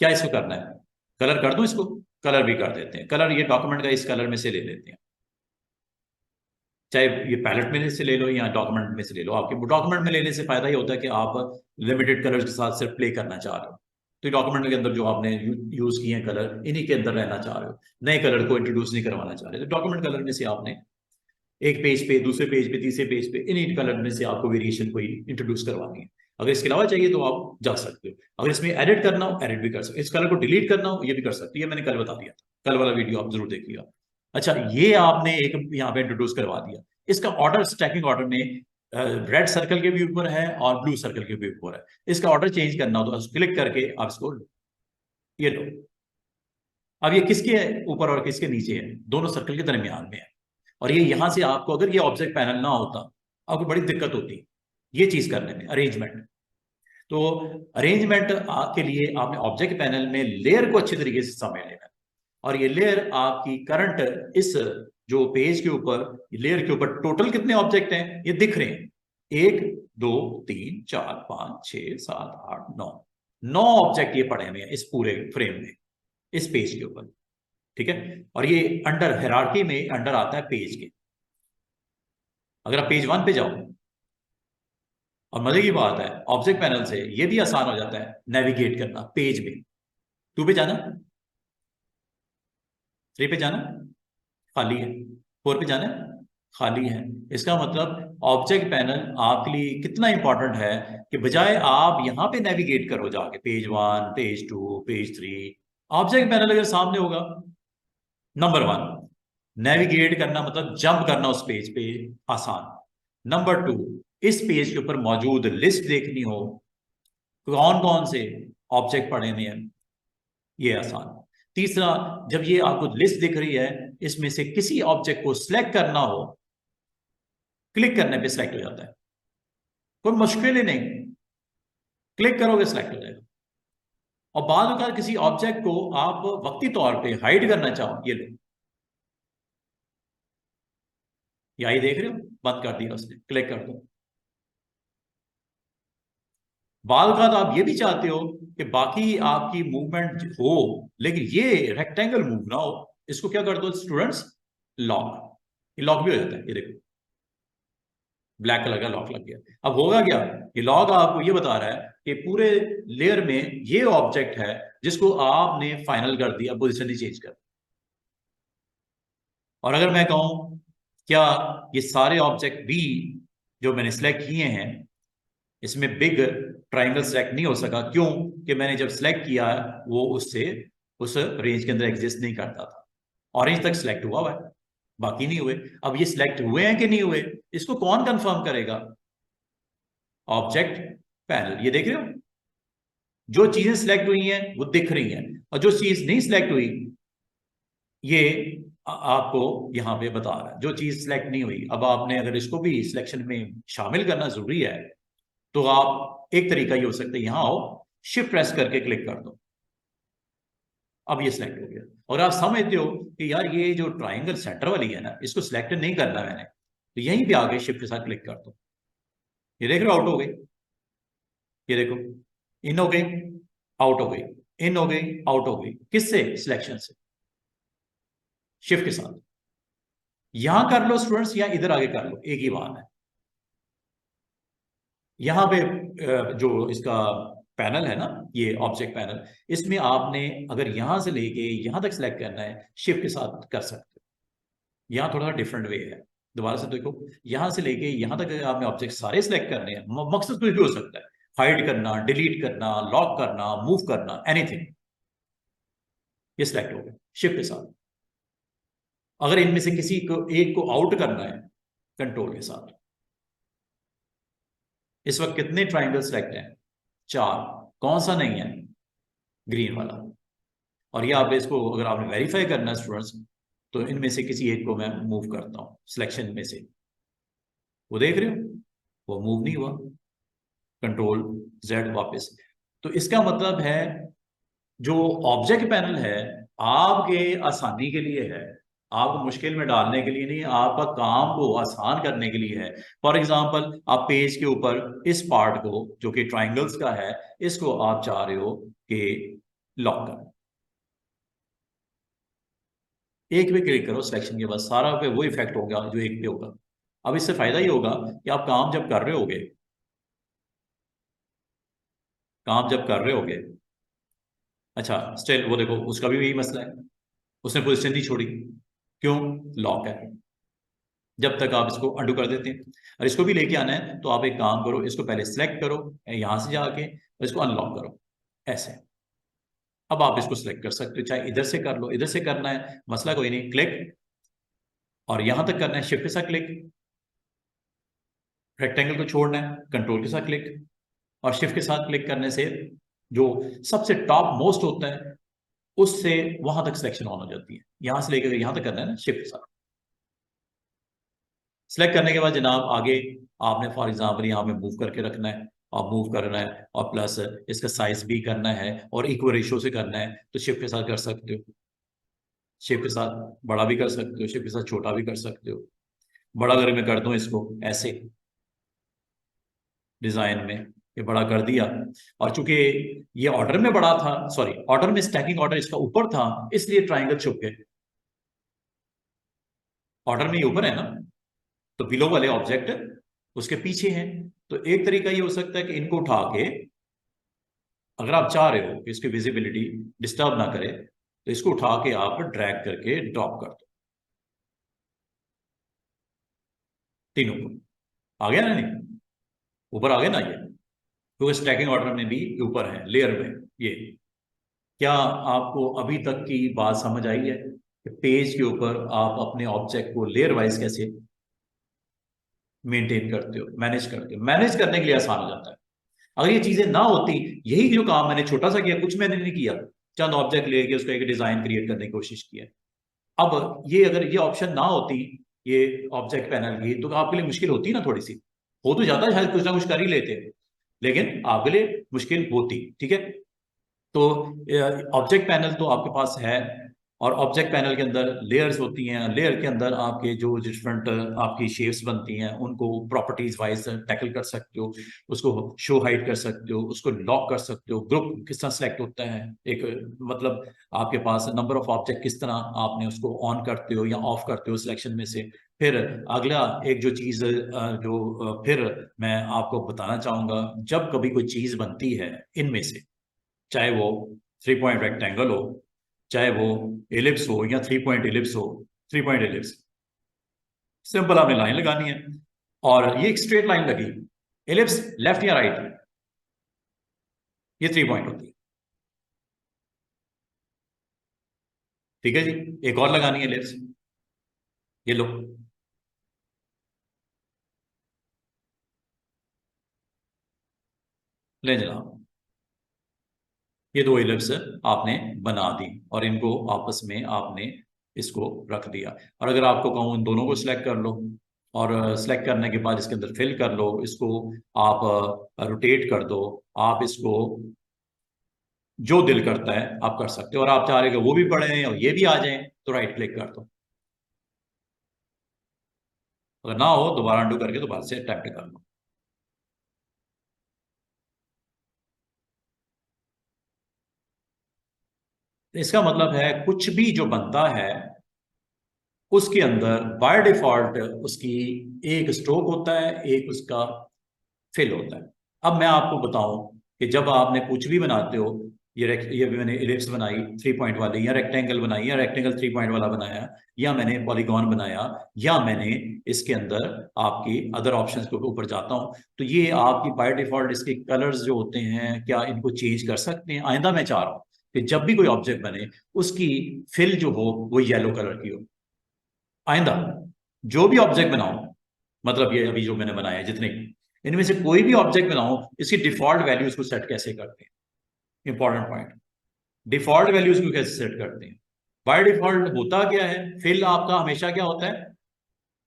Speaker 1: क्या इसको करना है, कलर कर दो इसको, कलर भी कर देते हैं। कलर ये डॉक्यूमेंट का इस कलर में से ले लेते हैं, चाहे ये पैलेट में से ले लो या डॉक्यूमेंट में से ले लो। आपके डॉक्यूमेंट में लेने से फायदा ये होता है कि आप लिमिटेड कलर्स के साथ सिर्फ प्ले करना चाह रहे हो, तो डॉक्यूमेंट के अंदर जो आपने यूज किए हैं कलर, इन्हीं के अंदर रहना चाह रहे हो, नए कलर को इंट्रोड्यूस नहीं करवाना चाह रहे, तो डॉक्यूमेंट कलर में से आपने एक पेज पे, दूसरे पेज पे, तीसरे पेज पे इन्हीं कलर में से आपको वेरिएशन कोई इंट्रोड्यूस करवानी है। अगर इसके अलावा चाहिए तो आप जा सकते हो, अगर इसमें एडिट करना हो एडिट भी कर सकते हो, इस कलर को डिलीट करना हो ये भी कर सकते हो, ये मैंने कल बता दिया था, कल वाला वीडियो आप जरूर देखिएगा। अच्छा, ये आपने एक यहाँ पे इंट्रोड्यूस करवा दिया, इसका ऑर्डर स्टैकिंग ऑर्डर में रेड सर्कल के भी ऊपर है और ब्लू सर्कल के भी ऊपर है। इसका ऑर्डर चेंज करना हो तो क्लिक करके आप इसको ये लो। अब ये किसके ऊपर और किसके नीचे है, दोनों सर्कल के दरमियान में है। और ये यहां से आपको, अगर ये ऑब्जेक्ट पैनल ना होता आपको बड़ी दिक्कत होती ये चीज करने में, अरेंजमेंट। तो अरेंजमेंट के लिए आपने ऑब्जेक्ट पैनल में लेयर को अच्छे तरीके से समझ लेना, और ये लेयर आपकी करंट इस जो पेज के ऊपर, लेयर के ऊपर टोटल कितने ऑब्जेक्ट हैं ये दिख रहे हैं, 1 2 3 4 5 6 7 8 9, 9 ऑब्जेक्ट ये पड़े हुए हैं इस पूरे फ्रेम में, इस पेज के ऊपर। ठीक है, और ये अंडर हायरार्की में अंडर आता है पेज के। अगर आप पेज 1 पे जाओ, और मजे की बात है ऑब्जेक्ट पैनल से ये भी आसान हो जाता है नेविगेट करना पेज में। 2 पे जाना, 3 पे जाना, खाली है, 4 पे जाना, खाली है। इसका मतलब ऑब्जेक्ट पैनल आपके लिए कितना इंपॉर्टेंट है कि बजाय आप यहां पे नेविगेट करो जाके page 1 page 2 page 3, object panel अगर सामने होगा, नंबर 1 नेविगेट करना मतलब जंप करना उस पेज पे आसान। नंबर 2, इस पेज के ऊपर मौजूद लिस्ट देखनी हो, कौन कौन से ऑब्जेक्ट पड़े हुए हैं, ये आसान। तीसरा, जब ये आपको लिस्ट दिख रही है, इसमें से किसी ऑब्जेक्ट को सिलेक्ट करना हो, क्लिक करने पे सिलेक्ट हो जाता है, कोई मुश्किल ही नहीं, क्लिक करोगे सिलेक्ट हो जाएगा। और बाद में किसी ऑब्जेक्ट को आप वक्ती तौर पे हाइड करना चाहो, ये लो, यही देख रहे हो, बंद कर दिया उसने, क्लिक कर दो। बाल का तो आप ये भी चाहते हो कि बाकी आपकी मूवमेंट हो लेकिन ये रेक्टेंगल मूव ना हो, इसको क्या कर दो स्टूडेंट्स, लॉक। ये लॉक भी हो जाता है, ये देखो ब्लैक कलर का लॉक लग गया। अब होगा क्या, ये लॉक आपको ये बता रहा है कि पूरे लेयर में ये ऑब्जेक्ट है जिसको आपने फाइनल कर दिया, पोजिशन ही चेंज कर। और अगर मैं कहूं क्या ये सारे ऑब्जेक्ट भी जो मैंने सिलेक्ट किए हैं, इसमें बिग ट्राइंगल सेलेक्ट नहीं हो सका, क्यों कि मैंने जब सिलेक्ट किया वो उससे उस रेंज के अंदर एग्जिस्ट नहीं करता था। ऑरेंज तक सिलेक्ट हुआ है, बाकी नहीं हुए। अब ये सिलेक्ट हुए हैं कि नहीं हुए, इसको कौन कंफर्म करेगा, ऑब्जेक्ट पैनल। ये देख रहे हो जो चीजें सिलेक्ट हुई हैं वो दिख रही हैं, और जो चीज नहीं सिलेक्ट हुई ये आपको यहां पे बता रहा है, जो चीज सिलेक्ट नहीं हुई। अब आपने अगर इसको भी सिलेक्शन में शामिल करना जरूरी है, तो आप एक तरीका ये हो सकता है, यहां आओ, शिफ्ट प्रेस करके क्लिक कर दो, अब ये सिलेक्ट हो गया। और आप समझते हो कि यार ये जो ट्राइंगल सेंटर वाली है ना, इसको सिलेक्ट नहीं करना मैंने, तो यहीं पे आके शिफ्ट के साथ क्लिक कर दो, ये देख रहे हो आउट हो गई, ये देखो इन हो गई, आउट हो गई, इन हो गई, आउट हो गई, किससे, सिलेक्शन से, शिफ्ट के साथ। यहां कर लो स्टूडेंट्स या इधर आगे कर लो, एक ही बात है। यहां पे जो इसका पैनल है ना, ये ऑब्जेक्ट पैनल, इसमें आपने अगर यहां से लेके यहां तक सिलेक्ट करना है, शिफ्ट के साथ कर सकते हो। यहां थोड़ा सा डिफरेंट वे है, दोबारा से देखो, यहां से लेके यहां तक अगर आपने ऑब्जेक्ट सारे सिलेक्ट करने हैं, मकसद कुछ भी हो सकता है, हाइड करना, डिलीट करना, लॉक करना, मूव करना, एनीथिंग, ये सिलेक्ट हो गया शिफ्ट के साथ। अगर इनमें से किसी को एक को आउट करना है, कंट्रोल के साथ। इस वक्त कितने ट्राइंगल सेलेक्ट हैं? 4। कौन सा नहीं है? ग्रीन वाला। और ये आप इसको अगर आपने वेरीफाई करना है स्टूडेंट्स, तो इनमें से किसी एक को मैं मूव करता हूं सिलेक्शन में से। वो देख रहे हो, वो मूव नहीं हुआ। कंट्रोल जेड वापस। तो इसका मतलब है जो ऑब्जेक्ट पैनल है आपके आसानी के लिए है, आपको मुश्किल में डालने के लिए नहीं, आपका काम को आसान करने के लिए है। फॉर एग्जांपल, आप पेज के ऊपर इस पार्ट को जो कि ट्राइंगल्स का है, इसको आप चाह रहे हो कि लॉक कर, एक पे क्लिक करो सिलेक्शन के बाद, सारा पे वो इफेक्ट होगा जो एक पे होगा। अब इससे फायदा ये होगा कि आप काम जब कर रहे होगे, अच्छा स्टिल वो देखो उसका भी यही मसला है, उसने पोजीशन नहीं छोड़ी। क्यों? लॉक है। जब तक आप इसको अंडू कर देते हैं, और इसको भी लेके आना है, तो आप एक काम करो, इसको पहले सिलेक्ट करो यहां से जाके, और इसको अनलॉक करो ऐसे। अब आप इसको सिलेक्ट कर सकते हो, चाहे इधर से कर लो, इधर से करना है मसला कोई नहीं, क्लिक, और यहां तक करना है शिफ्ट के साथ क्लिक, रेक्टेंगल को छोड़ना है कंट्रोल के साथ क्लिक, और शिफ्ट के साथ क्लिक करने से जो सबसे टॉप मोस्ट होता है उससे वहां तक सिलेक्शन ऑन हो जाती है। यहां से लेकर यहां तक करना है ना शिफ्ट के साथ। सिलेक्ट करने के बाद जनाब आगे आपने फॉर एग्जांपल यहाँ पे मूव करके रखना है, और मूव करना है, और प्लस इसका साइज भी करना है और इक्वल रेशियो से करना है, तो शिफ्ट के साथ कर सकते हो। शिफ्ट के साथ बड़ा भी कर सकते हो, शिफ्ट के साथ छोटा भी कर सकते हो। बड़ा अगर मैं कर दूं इसको ऐसे डिजाइन में, ये बड़ा कर दिया, और चूंकि ये ऑर्डर में बड़ा था, सॉरी ऑर्डर में स्टैकिंग ऑर्डर इसका ऊपर था, इसलिए ट्राइंगल छुप गए। ऑर्डर में ये ऊपर है ना, तो बिलो वाले ऑब्जेक्ट उसके पीछे हैं। तो एक तरीका ये हो सकता है कि इनको उठा के, अगर आप चाह रहे हो कि इसकी विजिबिलिटी डिस्टर्ब ना करे, तो इसको उठा के आप ड्रैग करके ड्रॉप कर दो तीनों को। आ गया ना? नहीं, ऊपर आ गया ना ये, तो स्टैकिंग ऑर्डर में भी ऊपर है लेयर में ये। क्या आपको अभी तक की बात समझ आई है कि पेज के ऊपर आप अपने ऑब्जेक्ट को लेयर वाइज कैसे मेंटेन करते हो, मैनेज करते हो? मैनेज करने के लिए आसान हो जाता है। अगर ये चीजें ना होती, यही जो काम मैंने छोटा सा किया, कुछ मैंने नहीं किया, चंद ऑब्जेक्ट लेके उसका एक डिजाइन क्रिएट करने की कोशिश की है। अब ये अगर ये ऑप्शन ना होती, ये ऑब्जेक्ट पैनल की, तो आपके लिए मुश्किल होती ना थोड़ी सी। हो तो जाता है, शायद कुछ ना कुछ कर ही लेते, लेकिन आपके लिए मुश्किल होती। ठीक है, तो ऑब्जेक्ट पैनल तो आपके पास है, और ऑब्जेक्ट पैनल के अंदर लेयर्स होती हैं, लेयर के अंदर आपके जो डिफरेंट आपकी शेप्स बनती हैं उनको प्रॉपर्टीज वाइज टैकल कर सकते हो, उसको शो हाइड कर सकते हो, उसको लॉक कर सकते हो, ग्रुप किस तरह सेलेक्ट होता है, एक मतलब आपके पास नंबर ऑफ ऑब्जेक्ट किस तरह आपने उसको ऑन करते हो या ऑफ करते हो सिलेक्शन में से। फिर अगला एक जो चीज फिर मैं आपको बताना चाहूंगा, जब कभी कोई चीज बनती है इनमें से, चाहे वो 3 पॉइंट रेक्टेंगल हो, चाहे वो एलिप्स हो या 3 पॉइंट एलिप्स हो, 3 पॉइंट एलिप्स, सिंपल आपने लाइन लगानी है, और ये एक स्ट्रेट लाइन लगी, एलिप्स लेफ्ट या राइट, ये 3 पॉइंट होती है। ठीक है जी, एक और लगानी है एलिप्स, ये लो, ले जनाब, ये दो एलिप्स आपने बना दी, और इनको आपस में आपने इसको रख दिया। और अगर आपको कहूँ इन दोनों को सिलेक्ट कर लो, और सिलेक्ट करने के बाद इसके अंदर फिल कर लो, इसको आप रोटेट कर दो, आप इसको जो दिल करता है आप कर सकते हो, और आप चाह रहे हो कि वो भी पढ़े और ये भी आ जाए, तो राइट क्लिक कर दो। अगर ना हो दोबारा अंडू करके दोबारा से अटेम्प्ट कर लो। इसका मतलब है कुछ भी जो बनता है उसके अंदर बाय डिफॉल्ट उसकी एक स्ट्रोक होता है, एक उसका फिल होता है। अब मैं आपको बताऊं कि जब आपने कुछ भी बनाते हो, ये भी मैंने इलिप्स बनाई 3 पॉइंट वाली, या रेक्टेंगल बनाई, या रेक्टेंगल 3 पॉइंट वाला बनाया, या मैंने पॉलीगॉन बनाया, या मैंने इसके अंदर आपकी अदर ऑप्शंस के ऊपर जाता हूं। तो ये आपकी बाय डिफॉल्ट इसके कलर्स जो होते हैं, क्या इनको चेंज कर सकते हैं? आइंदा मैं चाह रहा हूं कि जब भी कोई ऑब्जेक्ट बने उसकी फिल जो हो वो येलो कलर की हो। आइंदा जो भी ऑब्जेक्ट बनाओ, मतलब ये अभी जो मैंने बनाया है जितने भी, इनमें से कोई भी ऑब्जेक्ट बनाओ, इसकी डिफॉल्ट वैल्यूज को सेट कैसे करते हैं? इंपॉर्टेंट पॉइंट, डिफॉल्ट वैल्यूज को कैसे सेट करते हैं? बाय डिफॉल्ट होता क्या है, फिल आपका हमेशा क्या होता है?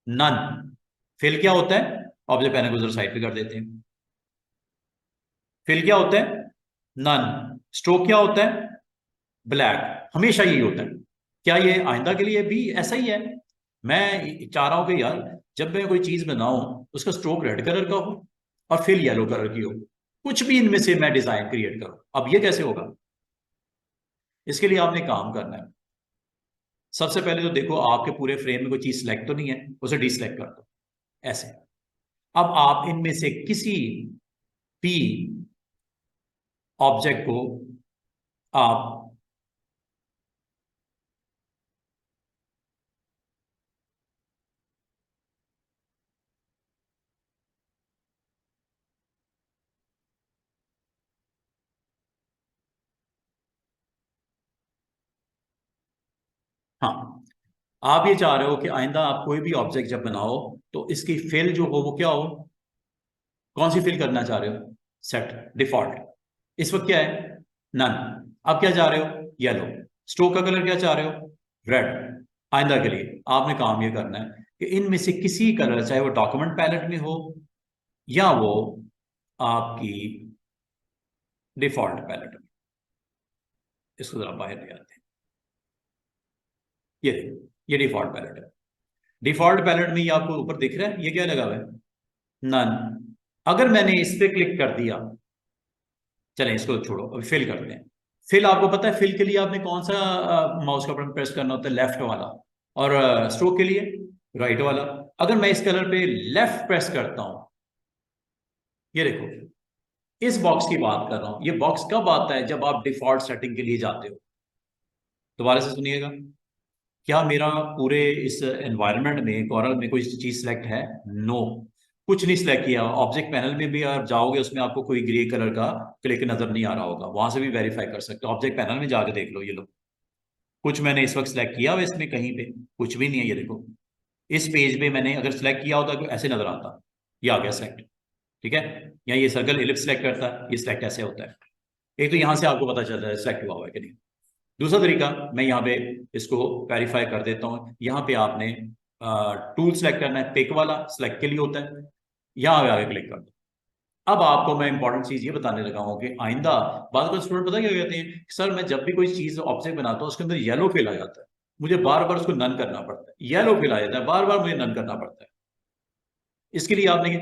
Speaker 1: नन। फिल क्या होता है? ऑब्जेक्ट पहले को साइड पे कर देते हैं। फिल क्या होता है? नन। स्ट्रोक क्या होता है? ब्लैक। हमेशा यही होता है। क्या ये आइंदा के लिए भी ऐसा ही है? मैं चाह रहा हूं कि यार जब मैं कोई चीज बनाऊं उसका स्ट्रोक रेड कलर का हो और फिल येलो कलर की हो, कुछ भी इनमें से मैं डिजाइन क्रिएट करूं। अब ये कैसे होगा? इसके लिए आपने काम करना है। सबसे पहले तो देखो आपके पूरे फ्रेम में कोई चीज सिलेक्ट तो नहीं है, उसे डिसलेक्ट कर दो ऐसे। अब आप इनमें से किसी भी ऑब्जेक्ट को आप, हाँ, आप ये चाह रहे हो कि आइंदा आप कोई भी ऑब्जेक्ट जब बनाओ तो इसकी फिल जो हो वो क्या हो? कौन सी फिल करना चाह रहे हो? Set default. इस वक्त क्या है? नन। आप क्या चाह रहे हो? येलो। स्ट्रोक का कलर क्या चाह रहे हो? रेड। आइंदा के लिए आपने काम ये करना है कि इनमें से किसी कलर, चाहे वो डॉक्यूमेंट पैलेट में हो या वो आपकी डिफॉल्ट पैलेट में, इसको जरा बाहर ले आते हैं। ये देखो, ये डिफॉल्ट पैलेट है। डिफॉल्ट पैलेट में ये आपको ऊपर दिख रहा है, ये क्या लगा हुआ है? नन। अगर मैंने इस पे क्लिक कर दिया, चलें इसको छोड़ो, अभी फिल करते हैं। फिल आपको पता है, फिल के लिए आपने कौन सा माउस का बटन प्रेस करना होता है? लेफ्ट वाला। और स्ट्रोक के लिए राइट वाला। अगर मैं इस कलर पे लेफ्ट प्रेस करता हूं, ये देखो, इस बॉक्स की बात कर रहा हूं। ये बॉक्स कब आता है? जब आप डिफॉल्ट सेटिंग के लिए जाते हो। दोबारा से सुनिएगा। क्या मेरा पूरे इस एनवायरनमेंट में, कोरल में कोई चीज सिलेक्ट है? नो, कुछ नहीं सिलेक्ट किया। ऑब्जेक्ट पैनल में भी आप जाओगे, उसमें आपको कोई ग्रे कलर का क्लिक नजर नहीं आ रहा होगा, वहां से भी वेरीफाई कर सकते हो। ऑब्जेक्ट पैनल में जाके देख लो, ये लो, कुछ मैंने इस वक्त सिलेक्ट किया हुआ इसमें कहीं पे कुछ भी नहीं है। ये देखो, इस पेज पे मैंने अगर सिलेक्ट किया होता तो ऐसे नजर आता, ये आ गया सेलेक्ट। ठीक है, या ये सर्कल इलिप्स सेलेक्ट करता है, ये सिलेक्ट ऐसे होता है। एक तो यहां से आपको पता चल रहा है सिलेक्ट हुआ हुआ है कि नहीं। दूसरा तरीका, मैं यहाँ पे इसको वेरीफाई कर देता हूँ। यहाँ पे आपने टूल सेलेक्ट करना है, पिक वाला सिलेक्ट के लिए होता है। यहाँ पे आगे क्लिक कर दो। अब आपको मैं इंपॉर्टेंट चीज ये बताने लगा हूँ कि आइंदा बाद में स्टूडेंट पता क्या कहते हैं, सर मैं जब भी कोई चीज ऑब्जेक्ट बनाता हूँ उसके अंदर येलो फिल आ जाता है, मुझे बार बार उसको नन करना पड़ता है। येलो फिल आ जाता है, बार बार मुझे नन करना पड़ता है। इसके लिए आपने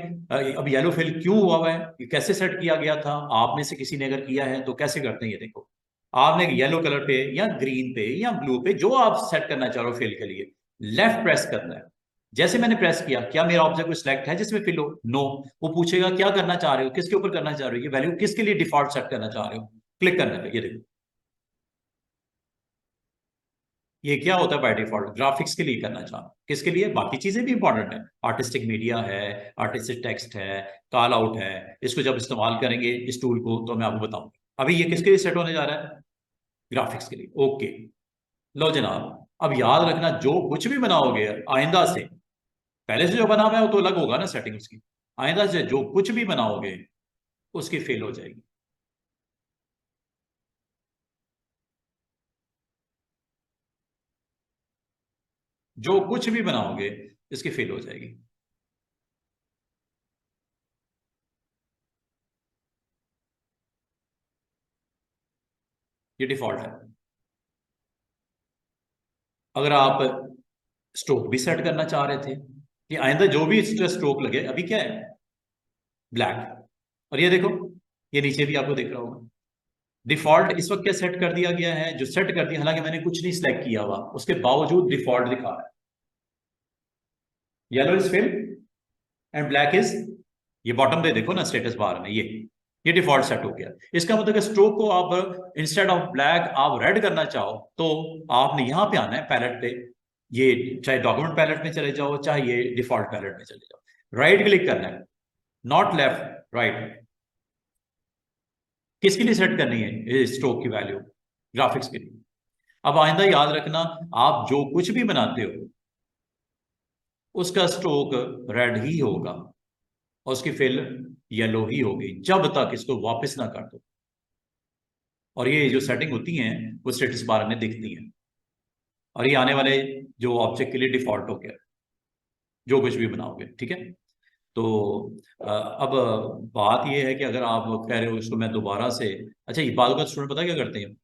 Speaker 1: अब येलो फिल क्यों हुआ है, ये कैसे सेट किया गया था? आप में से किसी ने अगर किया है तो कैसे करते हैं ये देखो। आपने येलो कलर पे या ग्रीन पे या ब्लू पे, जो आप सेट करना चाह रहे हो फिल के लिए, लेफ्ट प्रेस करना है। जैसे मैंने प्रेस किया, क्या मेरा ऑब्जेक्ट को सिलेक्ट है जिसमें फिल हो? नो। वो पूछेगा क्या करना चाह रहे हो, किसके ऊपर करना चाह रहे हो, ये वैल्यू किसके लिए डिफॉल्ट सेट करना चाह रहे हो? क्लिक करने पे ये देखो, ये क्या होता है बाय डिफॉल्ट? ग्राफिक्स के लिए करना चाहो, किसके लिए? बाकी चीजें भी इंपॉर्टेंट है, आर्टिस्टिक मीडिया है, आर्टिस्टिक टेक्स्ट है, कॉल आउट है। इसको जब इस्तेमाल करेंगे इस टूल को तो मैं आपको बताऊंगा। अभी ये किसके लिए सेट होने जा रहा है? ग्राफिक्स के लिए। ओके, लो जनाब, अब याद रखना जो कुछ भी बनाओगे आइंदा से, पहले से जो बना हुआ है वो तो अलग होगा ना सेटिंग उसकी, आइंदा से जो कुछ भी बनाओगे उसकी फेल हो जाएगी। जो कुछ भी बनाओगे इसकी फेल हो जाएगी। ये डिफॉल्ट है। अगर आप स्ट्रोक भी सेट करना चाह रहे थे कि आइंदा जो भी स्ट्रोक लगे, अभी क्या है? ब्लैक। और ये देखो, ये नीचे भी आपको दिख रहा होगा। डिफॉल्ट इस वक्त क्या सेट कर दिया गया है? जो सेट कर दिया, हालांकि मैंने कुछ नहीं सिलेक्ट किया हुआ, उसके बावजूद डिफॉल्ट दिखा रहा है। Yellow is fill and black is, ये बॉटम पे देखो ना स्टेटस बार में, ये ये डिफॉल्ट सेट हो गया। इसका मतलब स्ट्रोक को आप इंस्टेड ऑफ ब्लैक आप रेड करना चाहो तो आपने यहां पे आना है पैलेट पे, ये चाहे डॉक्यूमेंट पैलेट में चले जाओ चाहे ये डिफॉल्ट पैलेट में चले जाओ, राइट क्लिक करना है, नॉट लेफ्ट, राइट। किसके लिए सेट करनी है स्ट्रोक की वैल्यू? ग्राफिक्स के लिए। अब आइंदा याद रखना, आप जो कुछ भी बनाते हो उसका स्ट्रोक रेड ही होगा और उसकी फिल येलो ही होगी जब तक इसको वापस ना कर दो। और ये जो सेटिंग होती हैं वो स्टेटस बार में दिखती हैं, और ये आने वाले जो ऑब्जेक्ट के लिए डिफॉल्ट हो गया जो कुछ भी बनाओगे, ठीक है। तो अब बात ये है कि अगर आप कह रहे हो इसको मैं दोबारा से, अच्छा ये बात का स्टूडेंट पता क्या करते हैं,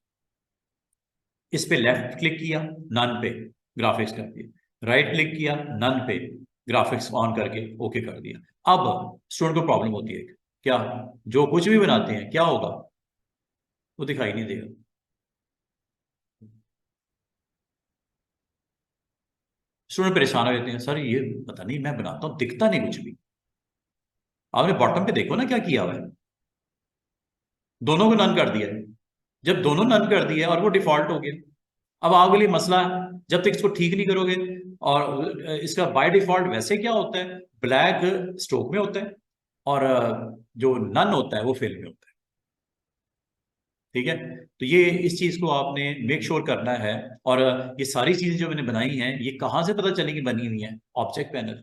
Speaker 1: इस पे लेफ्ट क्लिक किया, नन पे ग्राफिक्स कर दिया, राइट क्लिक किया, नन पे ग्राफिक्स ऑन करके ओके कर दिया। अब स्टूडेंट को प्रॉब्लम होती है, क्या जो कुछ भी बनाते हैं क्या होगा, वो दिखाई नहीं देगा। स्टूडेंट परेशान हो जाते हैं, सर ये पता नहीं मैं बनाता हूं दिखता नहीं कुछ भी। आपने बॉटम पे देखो ना क्या किया हुआ है, दोनों को नन कर दिया है। जब दोनों नन कर दिया और वो डिफॉल्ट हो गया, अब आपके लिए मसला है, जब तक इसको ठीक नहीं करोगे। और इसका बाय डिफॉल्ट वैसे क्या होता है, ब्लैक स्ट्रोक में होता है और जो नन होता है वो फिल में होता है, ठीक है। तो ये इस चीज को आपने मेक श्योर करना है। और ये सारी चीजें जो मैंने बनाई हैं ये कहाँ से पता चली कि बनी हुई है, ऑब्जेक्ट पैनल।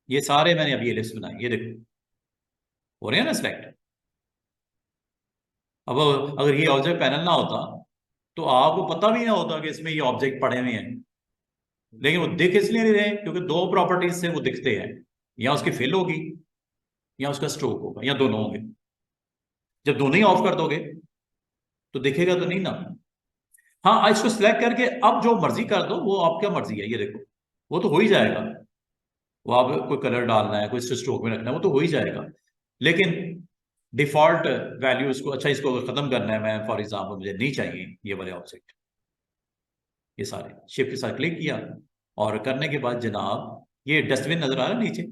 Speaker 1: ये सारे मैंने अभी ये लिस्ट बनाई, ये देखो हो रहे हैं ना सिलेक्ट। अब अगर ये ऑब्जेक्ट पैनल ना होता तो आपको पता भी ना होता कि इसमें ये ऑब्जेक्ट पड़े हुए हैं। लेकिन वो दिख इसलिए नहीं रहे क्योंकि दो प्रॉपर्टीज से वो दिखते हैं, या उसकी फिल होगी या उसका स्ट्रोक होगा या दोनों होंगे। जब दोनों ही ऑफ कर दोगे तो दिखेगा तो नहीं ना। हाँ, इसको सिलेक्ट करके अब जो मर्जी कर दो, वो आपका मर्जी है, ये देखो वो तो हो ही जाएगा। वो आप कोई कलर डालना है, कोई स्ट्रोक में रखना है, वो तो हो ही जाएगा। लेकिन डिफॉल्ट वैल्यू इसको, अच्छा इसको खत्म करना है, मैं फॉर एग्जाम्पल मुझे नहीं चाहिए ये वाले ऑब्जेक्ट, ये सारे शिफ्ट के साथ क्लिक किया और करने के बाद जनाब ये डस्टबिन नजर आ रहा है नीचे,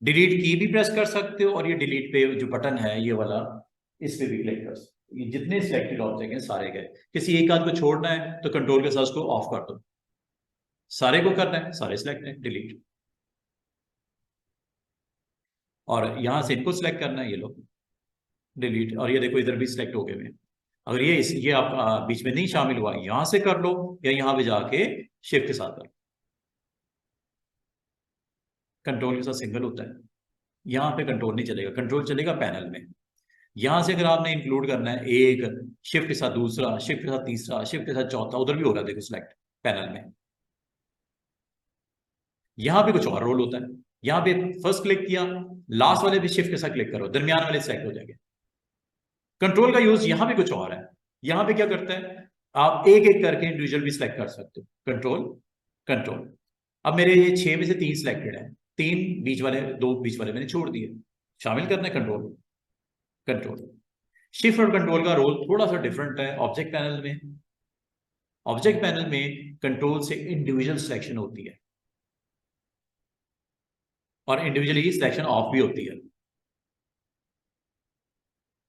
Speaker 1: डिलीट की भी प्रेस कर सकते हो और ये डिलीट पे जो बटन है ये वाला, इस पे भी क्लिक कर सकते हो। ये जितने सिलेक्टेड ऑब्जेक्ट हैं सारे गए। किसी एक आध को छोड़ना है तो कंट्रोल के साथ उसको ऑफ कर दो, सारे को करना है सारे सिलेक्ट है, डिलीट। और यहां से इनको सिलेक्ट करना है, ये लो डिलीट। और ये देखो इधर भी सिलेक्ट हो गए हैं। अगर ये आप बीच में नहीं शामिल हुआ, यहां से कर लो या यहां पे जाके शिफ्ट के साथ कर लो। कंट्रोल के साथ सिंगल होता है, यहां पे कंट्रोल नहीं चलेगा, कंट्रोल चलेगा पैनल में। यहां से अगर आपने इंक्लूड करना है एक, शिफ्ट के साथ दूसरा, शिफ्ट के साथ तीसरा, शिफ्ट के साथ चौथा, उधर भी हो रहा है देखो सिलेक्ट पैनल में। यहां पे कुछ और रोल होता है, यहां पे फर्स्ट क्लिक किया, लास्ट वाले भी शिफ्ट के साथ क्लिक करो, दरमियान वाले सेलेक्ट हो जाएंगे। कंट्रोल का यूज यहां पे कुछ और है, यहां पे क्या करता है, आप एक एक करके इंडिविजुअल भी सिलेक्ट कर सकते हो, कंट्रोल कंट्रोल। अब मेरे ये 6 में से 3 सिलेक्टेड है, 3 बीच वाले, 2 बीच वाले मैंने छोड़ दिए, शामिल करना है कंट्रोल कंट्रोल। शिफ्ट और कंट्रोल का रोल थोड़ा सा डिफरेंट है ऑब्जेक्ट पैनल में। ऑब्जेक्ट पैनल में कंट्रोल से इंडिविजुअल सिलेक्शन होती है और इंडिविजुअली सिलेक्शन ऑफ भी होती है।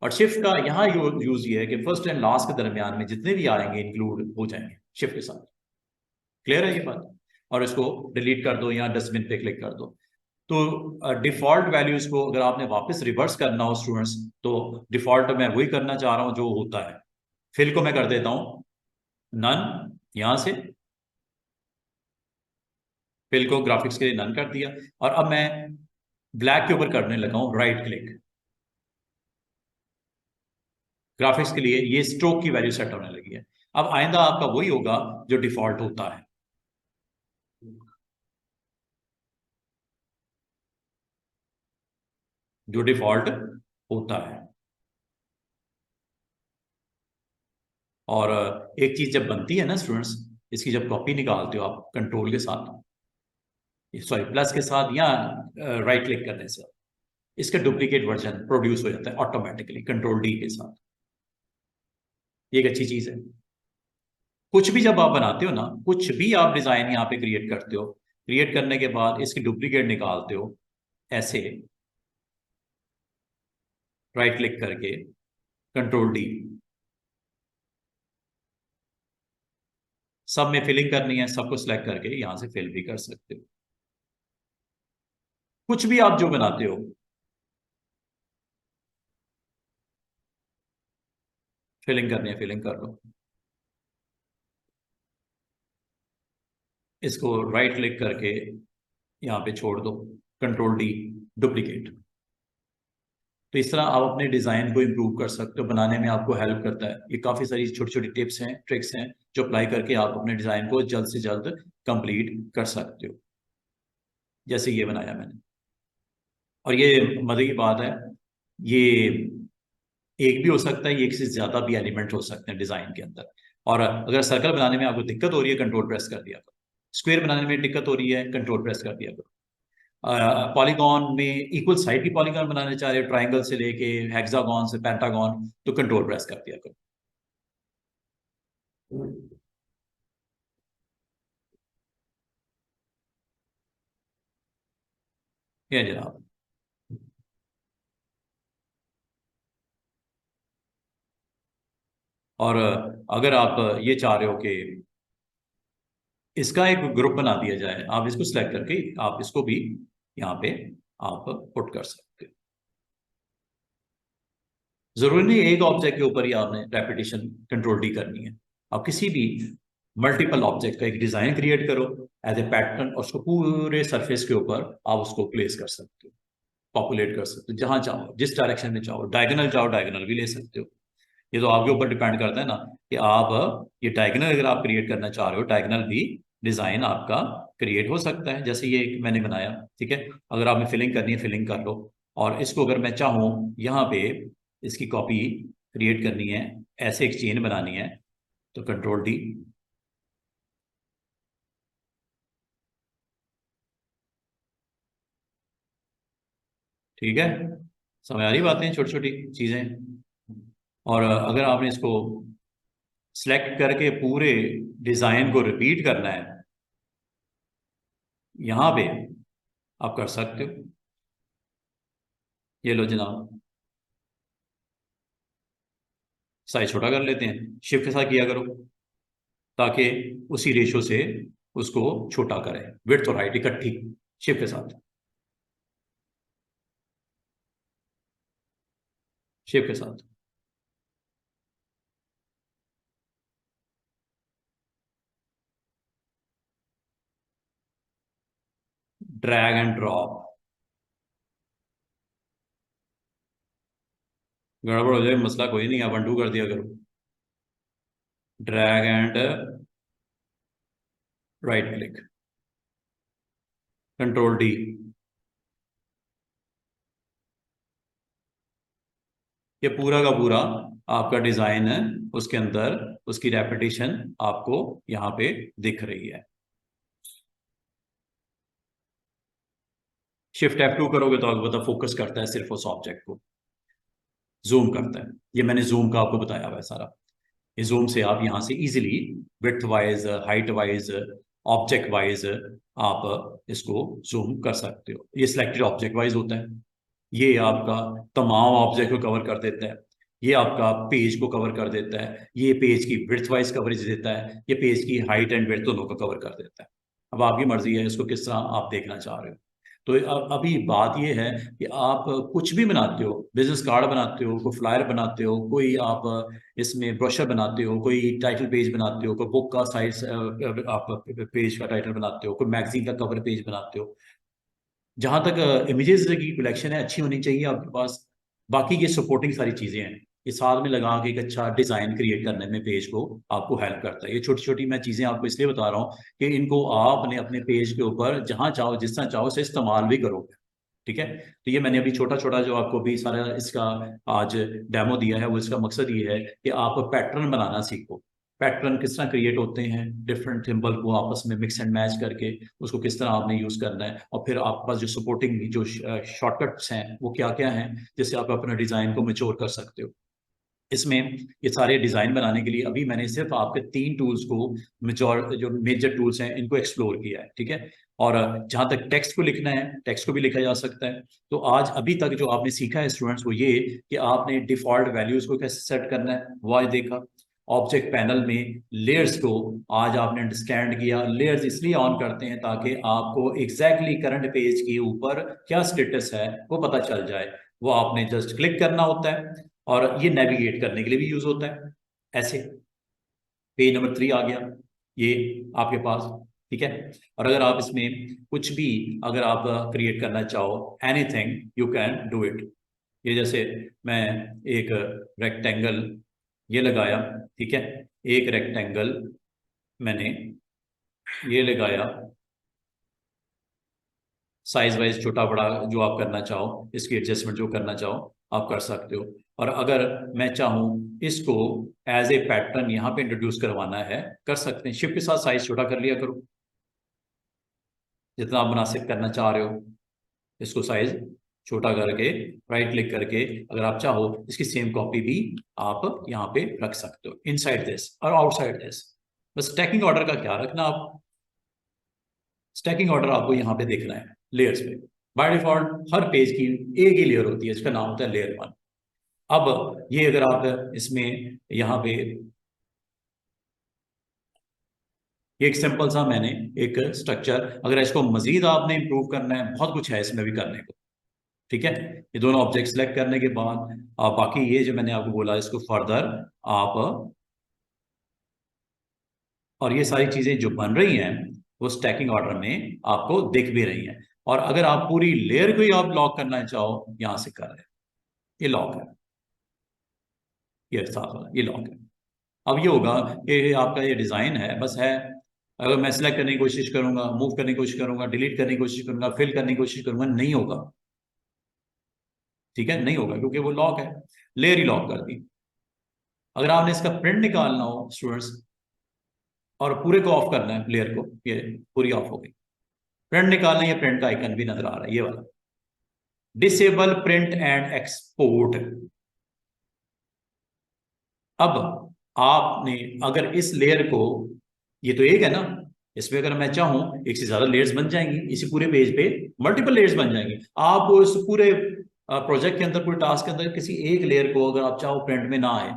Speaker 1: और शिफ्ट का यहाँ यूज ये है कि फर्स्ट एंड लास्ट के दरमियान में जितने भी आएंगे इंक्लूड हो जाएंगे शिफ्ट के साथ। क्लियर है ये बात? और इसको डिलीट कर दो या डस्टबिन पे क्लिक कर दो। तो डिफॉल्ट वैल्यूज को अगर आपने वापस रिवर्स करना हो स्टूडेंट्स, तो डिफॉल्ट मैं वही करना चाह रहा हूं जो होता है। फिल को मैं कर देता हूं नन, यहां से फिल को ग्राफिक्स के लिए नन कर दिया। और अब मैं ब्लैक के ऊपर करने लगा हूं राइट क्लिक, ग्राफिक्स के लिए ये स्ट्रोक की वैल्यू सेट होने लगी है। अब आइंदा आपका वही होगा जो डिफॉल्ट होता है। जो डिफॉल्ट होता है। और एक चीज जब बनती है ना स्टूडेंट्स, इसकी जब कॉपी निकालते हो आप कंट्रोल के साथ, सॉरी प्लस के साथ या राइट क्लिक करने से, इसका डुप्लीकेट वर्जन प्रोड्यूस हो जाता है ऑटोमेटिकली कंट्रोल डी के साथ। ये एक अच्छी चीज है। कुछ भी जब आप बनाते हो ना, कुछ भी आप डिजाइन यहाँ पे क्रिएट करते हो, क्रिएट करने के बाद इसकी डुप्लीकेट निकालते हो ऐसे, राइट क्लिक करके कंट्रोल डी, सब में फिलिंग करनी है, सबको सिलेक्ट करके यहां से फिल भी कर सकते हो। कुछ भी आप जो बनाते हो, फिलिंग करनी है फिलिंग कर लो। इसको राइट क्लिक करके यहाँ पे छोड़ दो, कंट्रोल डी, डुप्लीकेट। तो इस तरह आप अपने डिजाइन को इम्प्रूव कर सकते हो, बनाने में आपको हेल्प करता है। ये काफी सारी छोटी छोटी टिप्स हैं, ट्रिक्स हैं, जो अप्लाई करके आप अपने डिजाइन को जल्द से जल्द कंप्लीट कर सकते हो, जैसे ये बनाया मैंने। और ये मजे की बात है, ये एक भी हो सकता है, एक से ज्यादा भी एलिमेंट हो सकते हैं डिजाइन के अंदर। और अगर सर्कल बनाने में आपको दिक्कत हो रही है, कंट्रोल प्रेस कर दिया करो। स्क्वायर बनाने में दिक्कत हो रही है, कंट्रोल प्रेस कर दिया करो। पॉलीगॉन में इक्वल साइड की पॉलीगॉन बनाने चाह रहे हो, ट्राइंगल से लेके हेक्सागॉन से पेंटागॉन, तो कंट्रोल प्रेस कर दिया करो। ये जनाब। और अगर आप ये चाह रहे हो कि इसका एक ग्रुप बना दिया जाए, आप इसको सिलेक्ट करके आप इसको भी यहाँ पे आप पुट कर सकते हो। जरूरी नहीं एक ऑब्जेक्ट के ऊपर ही आपने रेपिटेशन कंट्रोल डी करनी है। आप किसी भी मल्टीपल ऑब्जेक्ट का एक डिजाइन क्रिएट करो एज ए पैटर्न, और उसको पूरे सरफेस के ऊपर आप उसको प्लेस कर सकते हो, पॉपुलेट कर सकते हो जहां चाहो, जिस डायरेक्शन में चाहो। डायगोनल चाहो डायगोनल भी ले सकते हो। ये तो आपके ऊपर डिपेंड करता है ना, कि आप ये डायगोनल अगर आप क्रिएट करना चाह रहे हो, डायगोनल भी डिजाइन आपका क्रिएट हो सकता है, जैसे ये मैंने बनाया। ठीक है, अगर आपने फिलिंग करनी है फिलिंग कर लो। और इसको अगर मैं चाहूँ यहाँ पे इसकी कॉपी क्रिएट करनी है, ऐसे एक चेन बनानी है, तो कंट्रोल डी। ठीक है, समझ आ रही बातें, छोटी छोटी चीजें। और अगर आपने इसको सिलेक्ट करके पूरे डिजाइन को रिपीट करना है, यहां पे आप कर सकते हो। ये लो जनाब, साइज छोटा कर लेते हैं, शिफ्ट के साथ किया करो, ताकि उसी रेशो से उसको छोटा करें, विड्थ और हाइट इकट्ठी, शिफ्ट के साथ, शिफ्ट के साथ। ड्रैग एंड ड्रॉप, गड़बड़ हो जाए मसला कोई नहीं, आप अंडू कर दिया करो। Drag and right click, control D. ये पूरा का पूरा आपका डिजाइन है, उसके अंदर उसकी रेपिटेशन आपको यहाँ पे दिख रही है। शिफ्ट F2 करोगे तो आपको पता फोकस करता है सिर्फ उस ऑब्जेक्ट को, जूम करता है। ये मैंने जूम का आपको बताया हुआ है सारा। ये जूम से आप यहाँ से easily width wise, height wise, object wise आप इसको जूम कर सकते हो। ये सिलेक्टेड ऑब्जेक्ट वाइज होता है, ये आपका तमाम ऑब्जेक्ट को कवर कर देता है, ये आपका पेज को कवर कर देता है, ये पेज की विड्थ वाइज कवरेज देता है, ये पेज की हाइट एंड विड्थ दोनों को कवर कर देता है। अब आपकी मर्जी है इसको किस तरह आप देखना चाह रहे हो। तो अभी बात ये है कि आप कुछ भी बनाते हो, बिजनेस कार्ड बनाते हो, कोई फ्लायर बनाते हो, कोई आप इसमें ब्रोशर बनाते हो, कोई टाइटल पेज बनाते हो, कोई बुक का साइज आप पेज का टाइटल बनाते हो, कोई मैगजीन का कवर पेज बनाते हो, जहां तक इमेजेस की कलेक्शन है अच्छी होनी चाहिए आपके पास। बाकी ये सपोर्टिंग सारी चीजें हैं, ये साथ में लगा के एक अच्छा डिजाइन क्रिएट करने में पेज को आपको हेल्प करता है। ये छोटी छोटी मैं चीजें आपको इसलिए बता रहा हूँ कि इनको आपने अपने पेज के ऊपर जहां चाहो जिस तरह चाहो से इस्तेमाल भी करो। ठीक है, तो ये मैंने अभी छोटा छोटा जो आपको भी सारा इसका आज डेमो दिया है, वो इसका मकसद ये है कि आप पैटर्न बनाना सीखो। पैटर्न किस तरह क्रिएट होते हैं, डिफरेंट सिंबल को आपस में मिक्स एंड मैच करके उसको किस तरह आपने यूज करना है, और फिर आपके पास जो सपोर्टिंग जो शॉर्टकट्स हैं वो क्या क्या हैं, जिससे आप अपना डिजाइन को मेच्योर कर सकते हो। इसमें ये सारे डिजाइन बनाने के लिए अभी मैंने सिर्फ आपके 3 टूल्स को जो मेजर टूल्स हैं इनको एक्सप्लोर किया है, ठीक है। और जहां तक टेक्स्ट को लिखना है, टेक्स्ट को भी लिखा जा सकता है। तो आज अभी तक जो आपने सीखा है स्टूडेंट्स, वो ये कि आपने डिफॉल्ट वैल्यूज को कैसे सेट करना है वो आज देखा। ऑब्जेक्ट पैनल में लेयर्स को आज आपने अंडरस्टैंड किया। लेयर्स इसलिए ऑन करते हैं ताकि आपको एग्जैक्टली करंट पेज के ऊपर क्या स्टेटस है वो पता चल जाए। वो आपने जस्ट क्लिक करना होता है और ये नेविगेट करने के लिए भी यूज होता है। ऐसे पेज नंबर 3 आ गया ये आपके पास, ठीक है। और अगर आप इसमें कुछ भी अगर आप क्रिएट करना चाहो, anything you can do it. ये जैसे मैं एक रेक्टेंगल ये लगाया, ठीक है। एक रेक्टेंगल मैंने ये लगाया, साइज वाइज छोटा बड़ा जो आप करना चाहो, इसकी एडजस्टमेंट जो करना चाहो आप कर सकते हो। और अगर मैं चाहूँ इसको एज ए पैटर्न यहाँ पे इंट्रोड्यूस करवाना है, कर सकते हैं। शिफ्ट के साथ साइज छोटा कर लिया करो जितना आप मुनासिब करना चाह रहे हो। इसको साइज छोटा करके राइट क्लिक करके अगर आप चाहो इसकी सेम कॉपी भी आप यहाँ पे रख सकते हो, इनसाइड दिस और आउटसाइड दिस। बस स्टैकिंग ऑर्डर का क्या रखना, आप स्टैकिंग ऑर्डर आपको यहाँ पे देखना है लेयर्स पे। बाय डिफॉल्ट हर पेज की एक ही लेयर होती है, इसका नाम होता है लेयर 1। अब ये अगर आप इसमें यहाँ पे एक सिंपल सा मैंने एक स्ट्रक्चर, अगर इसको मजीद आपने इंप्रूव करना है, बहुत कुछ है इसमें भी करने को, ठीक है। ये दोनों ऑब्जेक्ट सेलेक्ट करने के बाद आप बाकी ये जो मैंने आपको बोला इसको फर्दर आप, और ये सारी चीजें जो बन रही हैं वो स्टैकिंग ऑर्डर में आपको दिख भी रही हैं। और अगर आप पूरी लेयर को ही आप लॉक करना चाहो, यहां से कर रहे हैं, ये लॉक है, ये साथ वाला ये लॉक है। अब ये होगा कि आपका ये डिजाइन है बस है। अगर मैं सिलेक्ट करने की कोशिश करूंगा, मूव करने की कोशिश करूंगा, डिलीट करने की कोशिश करूंगा, फिल करने की कोशिश करूंगा, नहीं होगा, ठीक है, नहीं होगा क्योंकि वो लॉक है, लेयर ही लॉक कर दी। अगर आपने इसका प्रिंट निकालना हो स्टूडेंट्स और पूरे को ऑफ करना है लेयर को, ये पूरी ऑफ हो गई, प्रिंट निकालना है, ये प्रिंट का आइकन भी नजर आ रहा है ये वाला, डिसेबल प्रिंट एंड एक्सपोर्ट। अब आपने अगर इस लेयर को, ये तो एक है ना, इसमें अगर मैं चाहूं एक से ज्यादा लेयर्स बन जाएंगी, इसी पूरे पेज पे मल्टीपल लेयर्स बन जाएंगी। आप उस पूरे प्रोजेक्ट के अंदर, पूरे टास्क के अंदर किसी एक लेयर को अगर आप चाहो प्रिंट में ना आए,